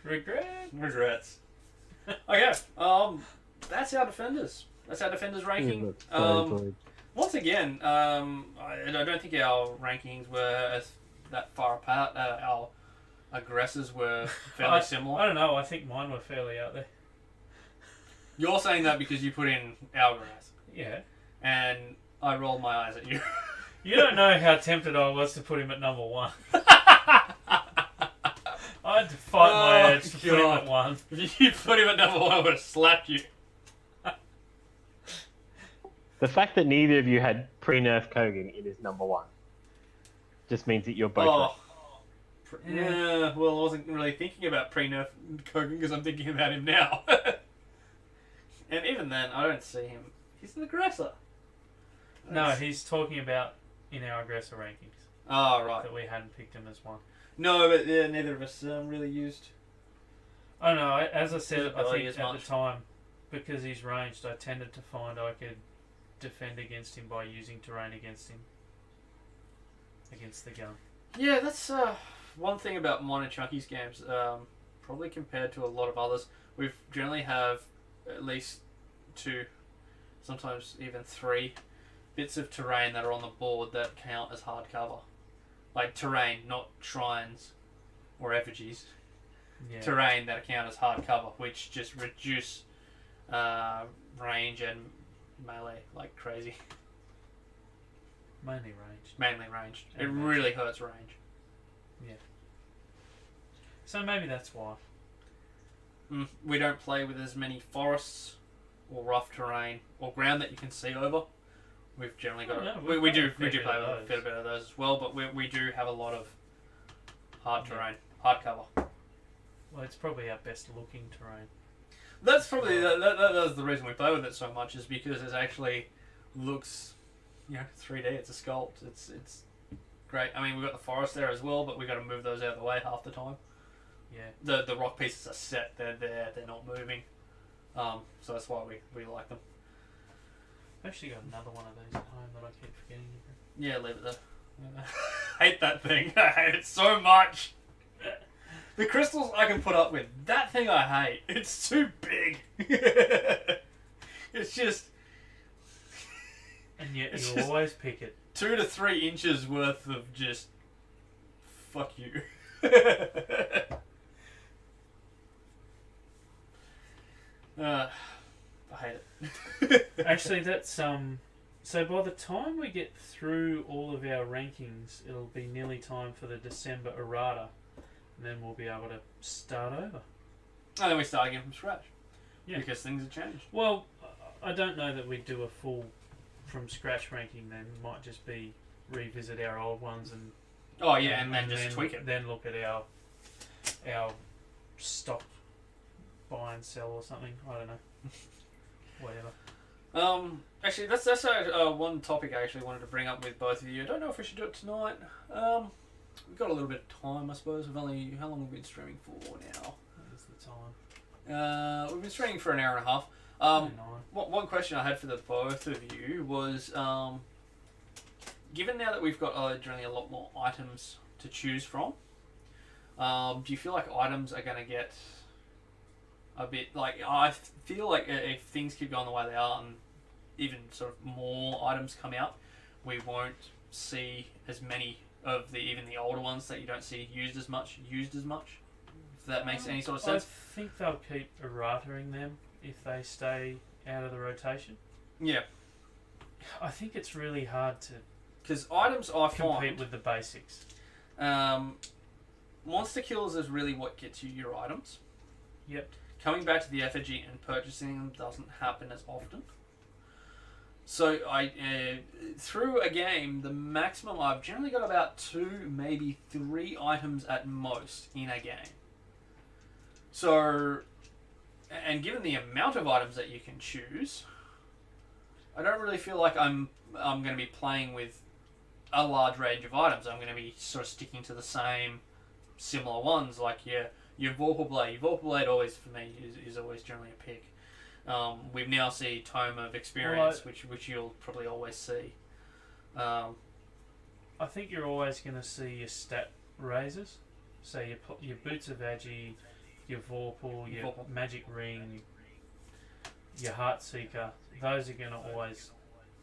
Regrets. Okay, that's our defenders. That's our defenders ranking. Once again, I don't think our rankings were that far apart. Our aggressors were fairly similar.
I don't know, I think mine were fairly out there.
You're saying that because you put in Algorath,
Yeah.
and I rolled my eyes at you.
You don't know how tempted I was to put him at number 1. I had to fight my urge to put him at 1.
If you put him at number 1, I would have slapped you.
The fact that neither of you had pre-nerf Kogan in his number 1 just means that you're both right.
Yeah, well, I wasn't really thinking about pre-nerf Kogan because I'm thinking about him now. And even then, I don't see him. He's an aggressor.
No, he's talking about in our aggressor rankings.
Oh, right.
That we hadn't picked him as 1.
No, but yeah, neither of us really used.
I don't know, as I said, I
Ability
think
as
at
much.
the time, because he's ranged, I tended to find I could defend against him by using terrain against him. Against the gun.
Yeah, that's one thing about Minor Chunky's games. Probably compared to a lot of others, we generally have at least 2, sometimes even 3 bits of terrain that are on the board that count as hard cover. Like terrain, not shrines or effigies.
Yeah.
Terrain that count as hard cover, which just reduce range and melee like crazy.
Mainly ranged.
Mainly ranged. It
And
really hurts range.
Yeah. So maybe that's why.
We don't play with as many forests or rough terrain or ground that you can see over. We've generally got we do play with a fair bit of those as well, but we do have a lot of hard terrain, hard cover.
Well, it's probably our best looking terrain.
That's probably that's the reason we play with it so much, is because it actually looks, 3D. It's a sculpt. It's great. I mean, we've got the forest there as well, but we've got to move those out of the way half the time.
Yeah.
The rock pieces are set. They're there. They're not moving. So that's why we like them.
I've actually got another one of these at home that I keep forgetting.
Yeah, leave it there. I hate that thing. I hate it so much. The crystals I can put up with. That thing I hate. It's too big. It's just...
And yet
It's
you
just-
always pick it.
2 to 3 inches worth of just... Fuck you. I hate it.
Actually, that's so by the time we get through all of our rankings, it'll be nearly time for the December errata, and then we'll be able to start over.
And then we start again from scratch.
Yeah.
Because things have changed.
Well, I don't know that we'd do a full from scratch ranking then. It might just be revisit our old ones and
Oh yeah, and then just tweak it.
Then look at our stock buy and sell or something. I don't know. Whatever.
Actually, that's one topic I actually wanted to bring up with both of you. I don't know if we should do it tonight. We've got a little bit of time, I suppose. How long have we been streaming for now?
That is the time.
We've been streaming for an hour and a half.
9.
One question I had for the both of you was, given now that we've got generally a lot more items to choose from, do you feel like items are going to get a bit, like, I feel like if things keep going the way they are and even sort of more items come out, we won't see as many of even the older ones that you don't see used as much. If that makes any sort of sense.
I think they'll keep errataing them if they stay out of the rotation.
Yeah.
I think it's really hard to
Because items I
compete
find...
with the basics.
monster kills is really what gets you your items.
Yep.
Coming back to the effigy and purchasing them doesn't happen as often. So through a game, the maximum I've generally got about 2, maybe 3 items at most in a game. So, and given the amount of items that you can choose, I don't really feel like I'm going to be playing with a large range of items. I'm going to be sort of sticking to the same similar ones, like your Vorpal Blade. Your Vorpal Blade always, for me, is always generally a pick. We now see Tome of Experience, which you'll probably always see.
I think you're always going to see your stat raises. So your Boots of Agi, your Vorpal, your Magic Ring, your Heartseeker. Those are going to always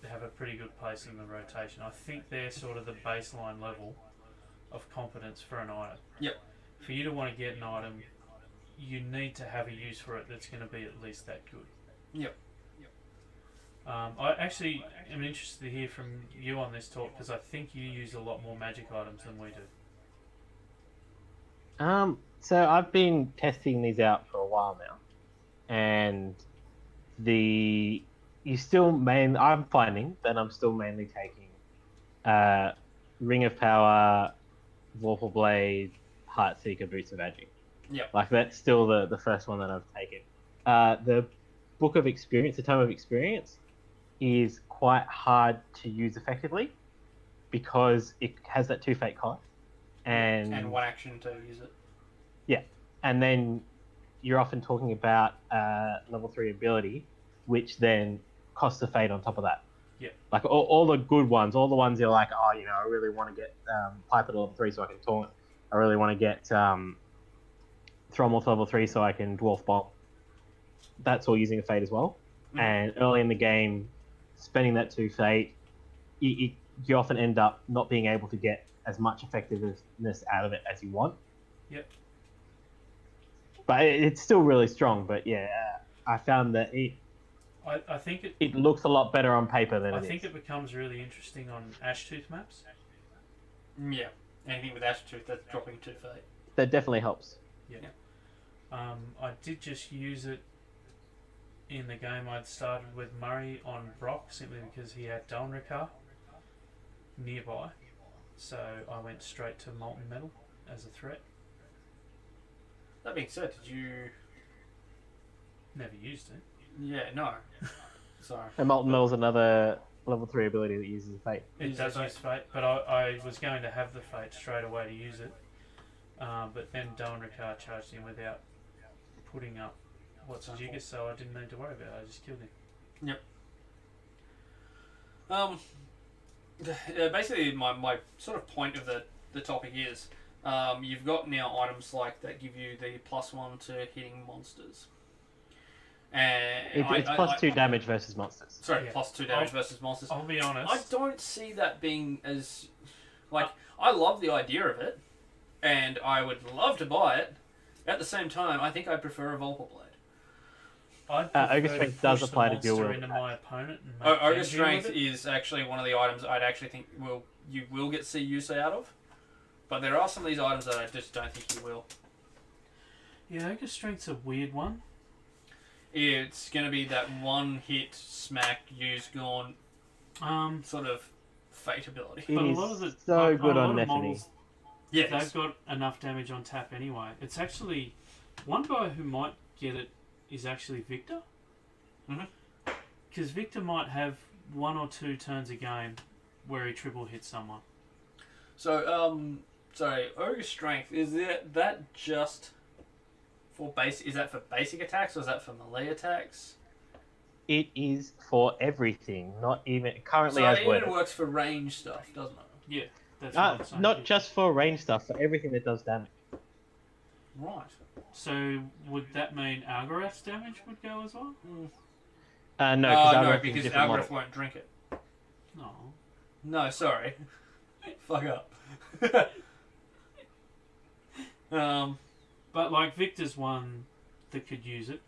have a pretty good place in the rotation. I think they're sort of the baseline level of competence for an item.
Yep.
For you to want to get an item, you need to have a use for it that's going to be at least that good.
Yep.
I actually am interested to hear from you on this talk because I think you use a lot more magic items than we do.
So I've been testing these out for a while now, and I'm finding that I'm still mainly taking Ring of Power, Vorpal Blade, Heartseeker, Boots of Agi.
Yeah.
Like that's still the first one that I've taken. The Book of Experience, the Tome of Experience, is quite hard to use effectively because it has that 2 fate cost. And
1 action to use it.
Yeah. And then you're often talking about level 3 ability, which then costs a fate on top of that.
Yeah.
Like all the good ones, all the ones you're like, oh, I really want to get Pipe at level 3 so I can taunt. I really want to get Thrommel to level 3 so I can Dwarf Bomb. That's all using a fate as well.
Mm.
And early in the game, spending that 2 fate, you often end up not being able to get as much effectiveness out of it as you want.
Yep.
But it's still really strong. But yeah, I found that
I think
it looks a lot better on paper than
I
it
think
is.
it becomes really interesting on Ashtooth maps.
Yeah. Anything with Ashtooth, that's dropping 2 fate.
That definitely helps.
Yeah. I did just use it in the game I'd started with Murray on Brock simply because he had Dalnrikar nearby. So I went straight to Molten Metal as a threat.
That being said, did you...
Never used it.
Yeah, no. Sorry.
And Molten Metal's another level 3 ability that uses fate.
It does use Fate, but I was going to have the Fate straight away to use it. But then Dalnrikar charged in without putting up what's a Jigger, so I didn't need to worry about it. I just killed him.
Yep. Basically, my sort of point of the topic is you've got now items like that give you the +1 to hitting monsters. And
It's +2 damage versus monsters.
Sorry,
Yeah.
+2 damage versus monsters.
I'll be honest.
I don't see that being as... Like, I love the idea of it, and I would love to buy it. At the same time, I think I prefer a Vorpal Blade.
I'd
Ogre
prefer
Strength
push
does
the
apply to deal
monster
with
into
that.
my opponent. And make
Ogre
them deal
Strength
with it.
is actually one of the items I'd actually think you will get see use out of. But there are some of these items that I just don't think you will.
Yeah, Ogre Strength's a weird one.
It's going to be that one hit, smack, use, gone sort of fate ability.
It
But a
is
lot of the
so
like,
good
a
on
lot of
Nethany.
models,
Yes.
they've got enough damage on tap anyway. It's actually one guy who might get it is actually Victor.
Mhm.
Because Victor might have 1 or 2 turns a game where he triple hits someone.
So, sorry, Ogre Strength, is that just for basic? Is that for basic attacks or is that for melee attacks?
It is for everything, not even currently
So
as
it
worded.
even works for range stuff, doesn't it?
Yeah, that's what I'm saying.
Not just for range stuff, for everything that does damage.
Right.
So would that mean Algorath's damage would go as well?
No,
No,
Algorath is a
because
different
Algorath
model.
won't drink it.
No.
No, sorry. Fuck up.
But like Victor's one that could use it.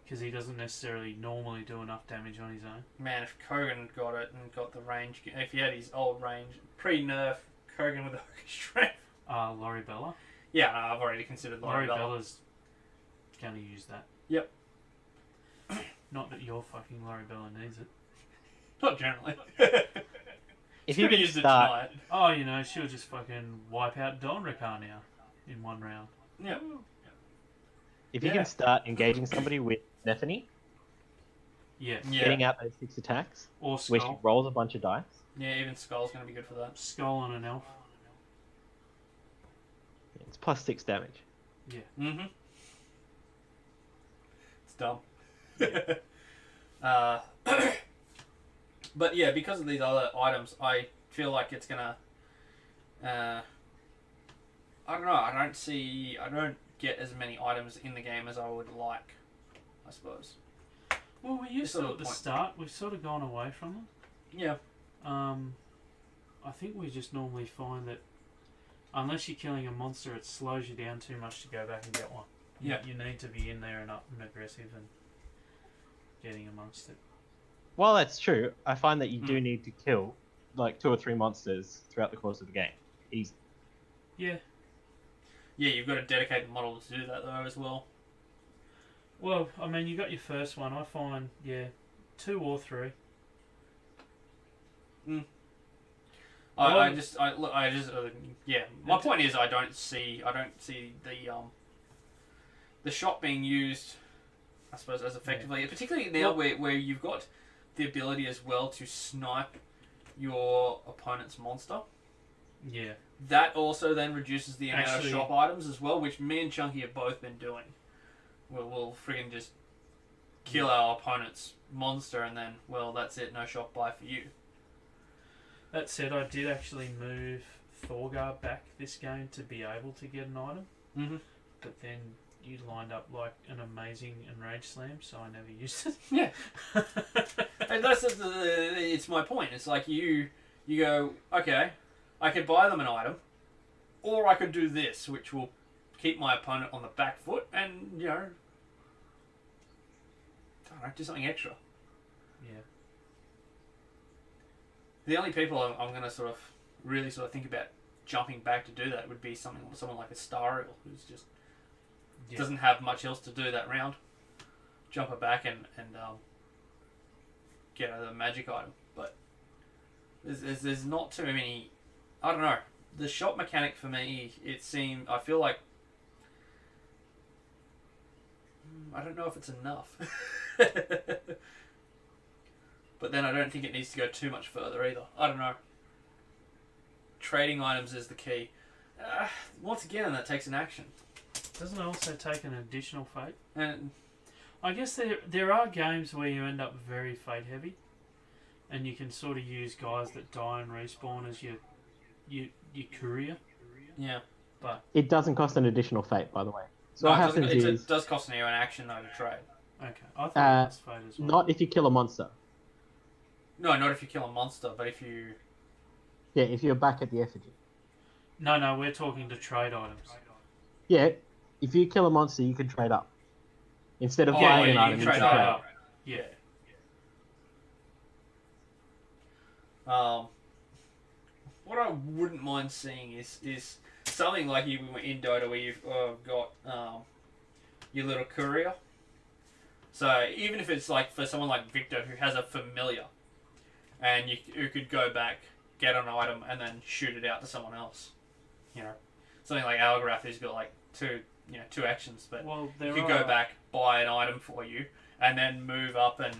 Because he doesn't necessarily normally do enough damage on his own.
Man, if Kogan got it and got the range, if he had his old range, pre-nerf Kogan with Ogre Strength.
Laurie Bella.
Yeah, I've already considered
Laurie
Laurie Bella.
Bella's going to use that.
Yep.
Not that your fucking Laurie Bella needs it.
Not generally.
If you could
used it
start,
tonight.
Oh, you know, she'll just fucking wipe out Don Ricard now in one round.
Yeah.
if you
Yeah.
can start engaging somebody with Stephanie,
Yeah.
Yeah.
getting out those 6 attacks,
Or
where she
Skull.
rolls a bunch of dice,
Yeah, even Skull's going to be good for that.
Skull on an elf.
it's plus 6 damage.
Yeah.
Mm-hmm. It's dumb.
Yeah.
But yeah, because of these other items, I feel like it's gonna. I don't know. I don't get as many items in the game as I would like. I suppose.
Well, we used
Sort
to
of
at the
point.
start. We've sort of gone away from them.
Yeah.
I think we just normally find that unless you're killing a monster, it slows you down too much to go back and get one.
Yeah.
You need to be in there and up and aggressive and getting amongst it.
While that's true, I find that you do need to kill like 2 or 3 monsters throughout the course of the game. Easy.
Yeah.
Yeah, you've got to dedicate the model to do that though as well.
Well, I mean, you got your first one. I find, 2 or 3.
My point is I don't see the shot being used, I suppose, as effectively, particularly now where you've got the ability as well to snipe your opponent's monster.
Yeah.
That also then reduces the amount
Actually-
of shop items as well, which me and Chunky have both been doing. We'll friggin' just kill our opponent's monster and then, well, that's it, no shop buy for you.
That said, I did actually move Thorgar back this game to be able to get an item,
Mm-hmm.
but then you lined up like an amazing Enrage Slam, so I never used it.
Yeah. And it's my point. It's like you go, okay, I could buy them an item, or I could do this, which will keep my opponent on the back foot and, I don't know, do something extra.
Yeah.
The only people I'm going to really think about jumping back to do that would be someone like a Stariel, who's just doesn't have much else to do that round. Jump her back and get a magic item. But there's not too many. I don't know. The shop mechanic for me, I feel like I don't know if it's enough. But then I don't think it needs to go too much further either. I don't know. Trading items is the key. Once again, that takes an action.
Doesn't it also take an additional fate?
And
I guess there are games where you end up very fate heavy, and you can sort of use guys that die and respawn as your courier.
yeah.
It doesn't cost an additional fate, by the way. So
No,
what
it doesn't-
happens
it
is,
does cost you an action though to trade.
Okay, I thought it was fate as well.
not if you kill a monster.
No, not if you kill a monster, but if you...
Yeah, if you're back at the effigy.
No, we're talking to trade items.
Yeah, if you kill a monster, you can trade up. Instead of
Oh,
buying
yeah,
an
you
item,
can
you
trade
can trade
up.
up.
Yeah.
What I wouldn't mind seeing is something like you in Dota where you've got your little courier. So even if it's like for someone like Victor who has a familiar, and you could go back, get an item, and then shoot it out to someone else. Something like Algrath who's got like two actions, but
Well,
you could go back, buy an item for you, and then move up and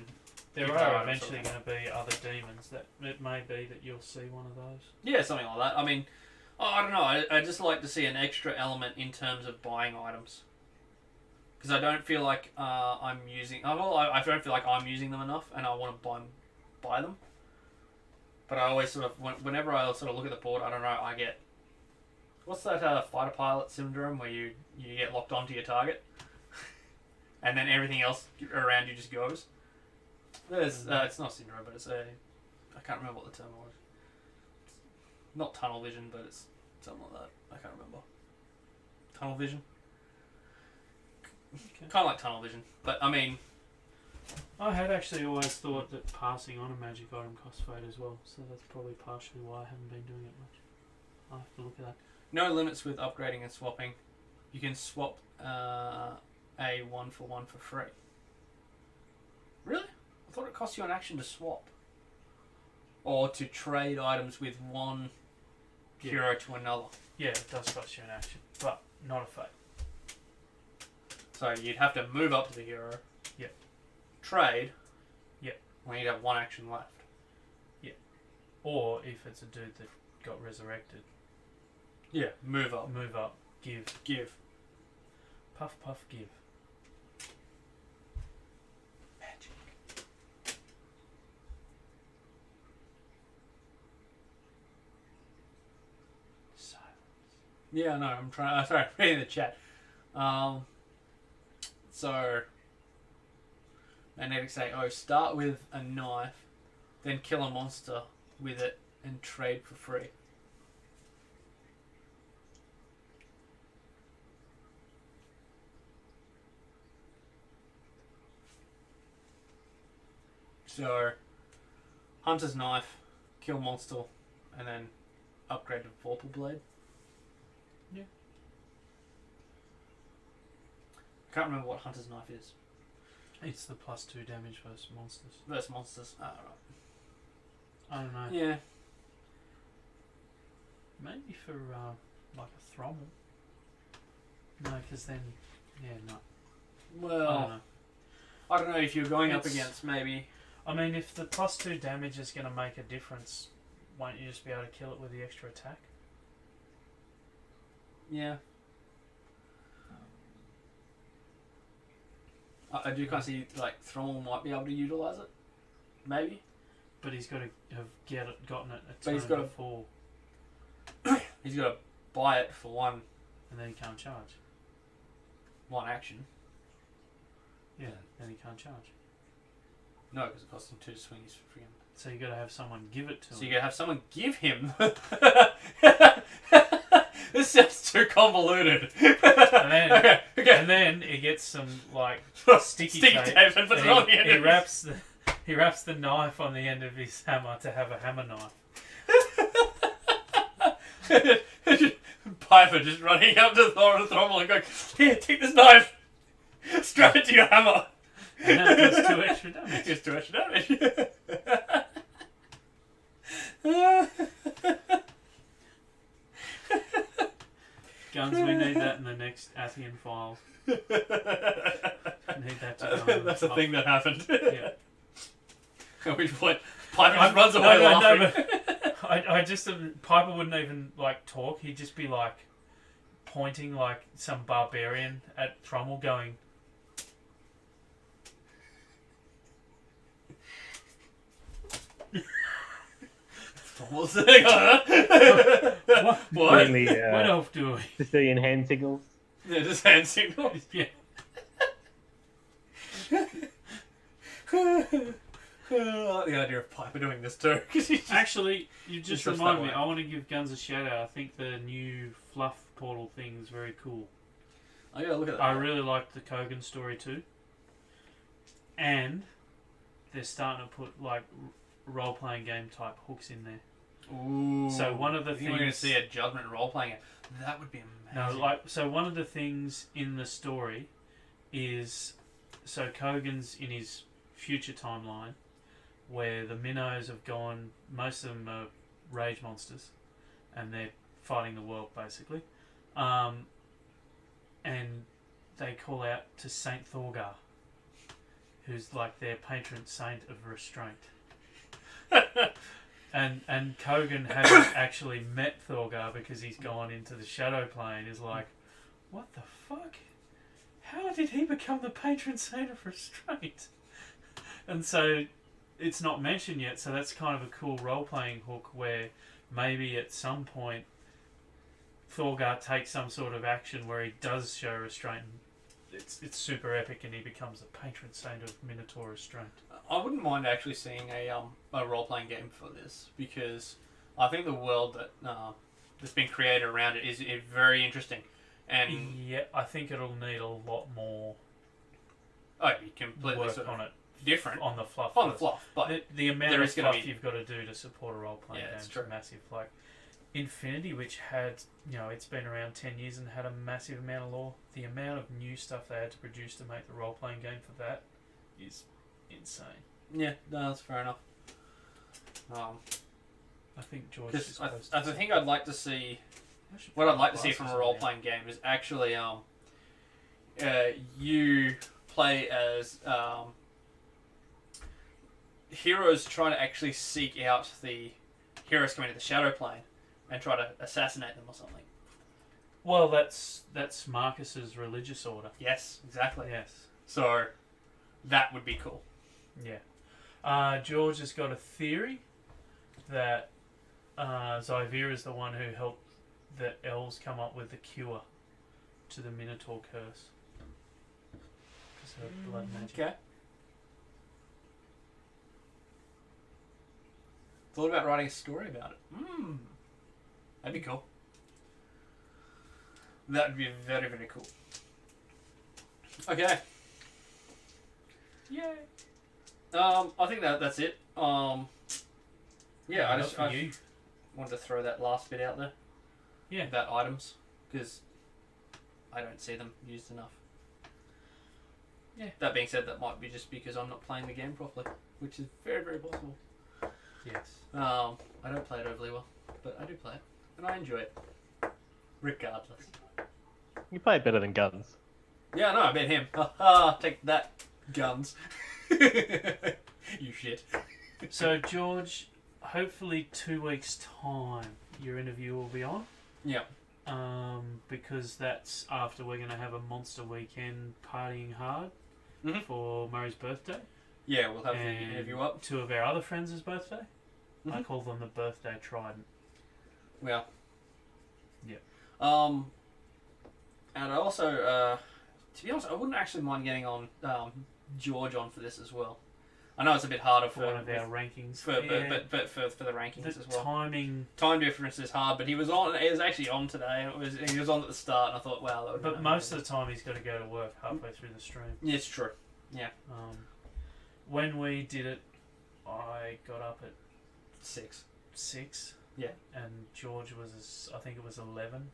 There
give that
are
item
eventually
to
going to be other demons that it may be that you'll see one of those.
yeah, something like that. I mean, I don't know. I just like to see an extra element in terms of buying items. Because I don't feel like I don't feel like I'm using them enough, and I want to buy them. But I always whenever I look at the board, I don't know. I get what's that fighter pilot syndrome where you get locked onto your target, and then everything else around you just goes. There's it's not syndrome, but it's I can't remember what the term was. It's not tunnel vision, but it's something like that. I can't remember. Tunnel vision.
Okay.
Kind of like tunnel vision, but I mean,
I had actually always thought that passing on a magic item costs fate as well, so that's probably partially why I haven't been doing it much. I'll have to look at that.
No limits with upgrading and swapping. You can swap a 1-for-1 for free. Really? I thought it cost you an action to swap. Or to trade items with one hero to another.
Yeah, it does cost you an action, but not a fate.
So you'd have to move up to the hero.
Yep.
Trade.
Yep.
When you'd have one action left.
Yep. Or if it's a dude that got resurrected.
Yeah. Move up.
Move up. Give.
Give.
Puff, puff, give.
Magic.
Silence.
Yeah, no, I'm trying. Sorry, reading the chat. So, Magnetic say, start with a knife, then kill a monster with it and trade for free. So, Hunter's Knife, kill monster, and then upgrade to Vorpal Blade.
Yeah.
I can't remember what Hunter's Knife is.
It's the +2 damage versus monsters.
Versus monsters. Ah, right.
I don't know.
Yeah.
Maybe for like a Thrommel. No, because then, yeah, no.
Well, I don't know if you're going up
It's-
against maybe.
I mean, if the +2 damage is going to make a difference, won't you just be able to kill it with the extra attack?
Yeah. I do kind of see like Thrommel might be able to utilise it. Maybe.
But he's got to have gotten it a
But he's
turn
gotta-
before,
He's got to buy it for one
and then he can't charge.
action.
Yeah, then he can't charge.
No, because it costs him 2 to swing his freaking.
So you got to have someone give it to
So
him.
you gotta have someone give him. This sounds too convoluted.
then-
okay.
And then he gets some like sticky tape,
and puts it on the end.
he
of
wraps the knife on the end of his hammer to have a hammer knife.
Piper just running up to Thor and Thrommel and going, "Here, take this knife. Strap it to your hammer."
And that does 2 extra damage.
It's 2 extra damage.
Guns, we need that in the next Athian file. Need that to go on.
That's a thing that happened.
Yeah.
At which point, Piper just runs away laughing.
No, but I just Piper wouldn't even like talk. He'd just be like pointing like some barbarian at Thrommel, going,
What's it? What?
Mainly,
"What elf do we?"
Sicilian hand signals.
Yeah, just hand signals.
Yeah.
I like the idea of Piper doing this too.
Actually, you just
Just
reminded
that
me.
way.
I want to give Guns a shout out. I think the new fluff portal thing is very cool.
I gotta look at that.
I really like the Kogan story too. And they're starting to put like role playing game type hooks in there.
Ooh.
So one of the
I think we're going to
things-
see a Judgement role playing it. That would be
No,
amazing.
so one of the things in the story is, so Kogan's in his future timeline where the minnows have gone, most of them are rage monsters and they're fighting the world basically, and they call out to Saint Thorgar, who's like their patron saint of restraint. And Kogan hasn't actually met Thorgar because he's gone into the shadow plane. Is like, what the fuck? How did he become the patron saint of restraint? And so it's not mentioned yet. So that's kind of a cool role playing hook where maybe at some point Thorgar takes some sort of action where he does show restraint. It's super epic, and he becomes the patron saint of Minotaur restraint.
I wouldn't mind actually seeing a role playing game for this, because I think the world that that's been created around it is very interesting. And
Yeah, I think it'll need a lot more
you completely
work
sort of
on it
different
on the fluff.
on the
first.
fluff, but
The amount
there
of
is gonna
fluff
be-
you've got to do to support a role playing
Yeah,
game
it's
is
true.
massive. Like, Infinity, which had, it's been around 10 years and had a massive amount of lore. The amount of new stuff they had to produce to make the role-playing game for that is insane.
Yeah, no, that's fair enough.
I think George is
Because
supposed
I
to
think I'd like to see...
I should
What
put
I'd
my
like to see
glasses
from a
on
role-playing game is actually you play as heroes trying to actually seek out the heroes coming to the shadow plane and try to assassinate them or something.
now. Well, that's Marcus's religious order.
Yes, exactly.
Yes.
So that would be cool.
Yeah. George has got a theory that Zyvir is the one who helped the elves come up with the cure to the Minotaur curse. Because of blood magic.
Okay. Thought about writing a story about it. That'd be cool. That'd be very, very cool. Okay.
Yay!
I think that's it. Yeah,
Not for
I
you.
wanted to throw that last bit out there.
Yeah.
About items, because I don't see them used enough.
Yeah.
That being said, that might be just because I'm not playing the game properly, which is very, very possible.
Yes.
I don't play it overly well, but I do play it, and I enjoy it, regardless.
You play better than Guns.
Yeah, no, I bet him. Ha take that, Guns. You shit.
So, George, hopefully 2 weeks' time, your interview will be on.
Yeah.
Because that's after we're going to have a monster weekend partying hard
Mhm.
for Murray's birthday.
Yeah, we'll have the
And
interview up.
2 of our other friends' birthday. I
Mhm.
call them the birthday trident.
Yeah.
Yeah.
And I also, to be honest, I wouldn't actually mind getting on George on for this as well. I know it's a bit harder
For one of our rankings.
but for the rankings
The
as well.
timing.
Time difference is hard, but he was on. He was actually on today. He was on at the start, and I thought, wow, that would.
But most of the time he's got to go to work halfway through the stream.
Yeah, it's true. Yeah.
When we did it, I got up at
6.
6.
Yeah.
And George was, I think it was 11.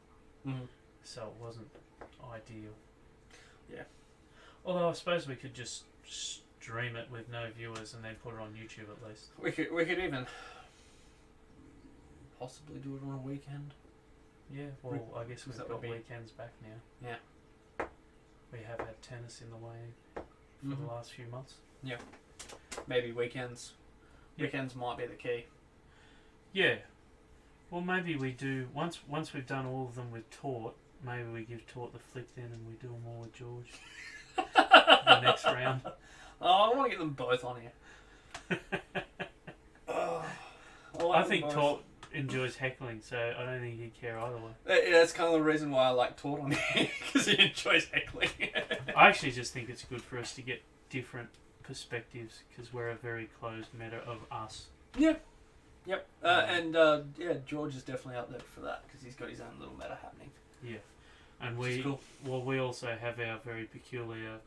Mhm.
So it wasn't ideal.
Yeah.
Although I suppose we could just stream it with no viewers and then put it on YouTube at least.
We could even possibly do it on a weekend.
Yeah, well, I guess we've
that
got
would be-
weekends back now.
Yeah.
We have had tennis in the way for
Mhm.
the last few months.
Maybe weekends.
Yeah.
Weekends might be the key.
Yeah. Well, maybe we do, once we've done all of them with Tort, maybe we give Tort the flick then and we do them all with George. The next round.
Oh, I want to get them both on here.
I think Tort enjoys heckling, so I don't think he'd care either way.
Yeah, that's kind of the reason why I like Tort on here, because he enjoys heckling.
I actually just think it's good for us to get different perspectives, because we're a very closed meta of us.
Yep. And George is definitely up there for that, because he's got his own little meta happening.
Yeah. And
Which is cool.
we also have our very peculiar,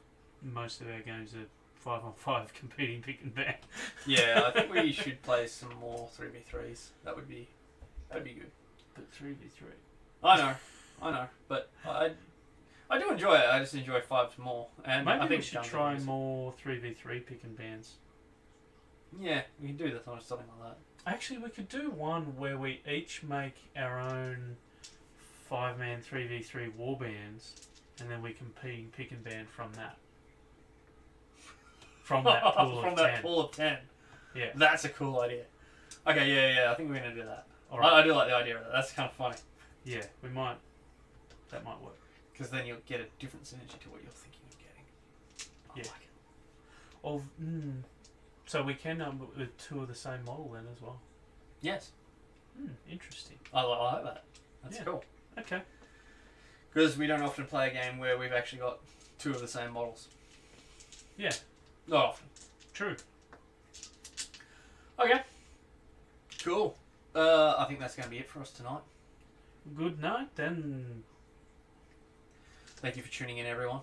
most of our games are 5-on-5 competing pick and ban.
Yeah, I think we should play some more 3v3s. That'd be good.
But 3v3.
I know, but I do enjoy it. I just enjoy 5s more. And
Maybe
I think
we should
Guns
try
is-
more 3v3 pick and bans.
Yeah, we can do that or something like that.
Actually, we could do one where we each make our own 5-man 3v3 war bands, and then we compete pick and ban from that. From that pool
From
of
that
10.
pool of 10.
Yeah.
That's a cool idea. Okay, yeah. I think we're gonna do that.
All right.
I do like the idea of that. That's kind of funny,
Yeah, we might. That might work.
because then you'll get a different synergy to what you're thinking of getting. I
Yeah.
like it.
So we can with 2 of the same model then as well.
Yes,
Interesting.
I like that. That's
Yeah.
cool.
Okay.
Because we don't often play a game where we've actually got 2 of the same models.
Yeah.
Not often.
True.
Okay. Cool. I think that's going to be it for us tonight.
Good night then.
Thank you for tuning in, everyone.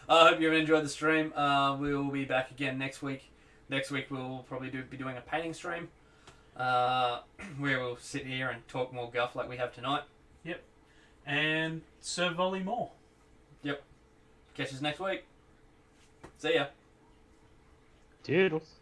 I hope you've enjoyed the stream. We will be back again next week Next week we'll probably be doing a painting stream, where we'll sit here and talk more guff like we have tonight.
And serve volley more.
Catch us next week. See ya.
Toodles.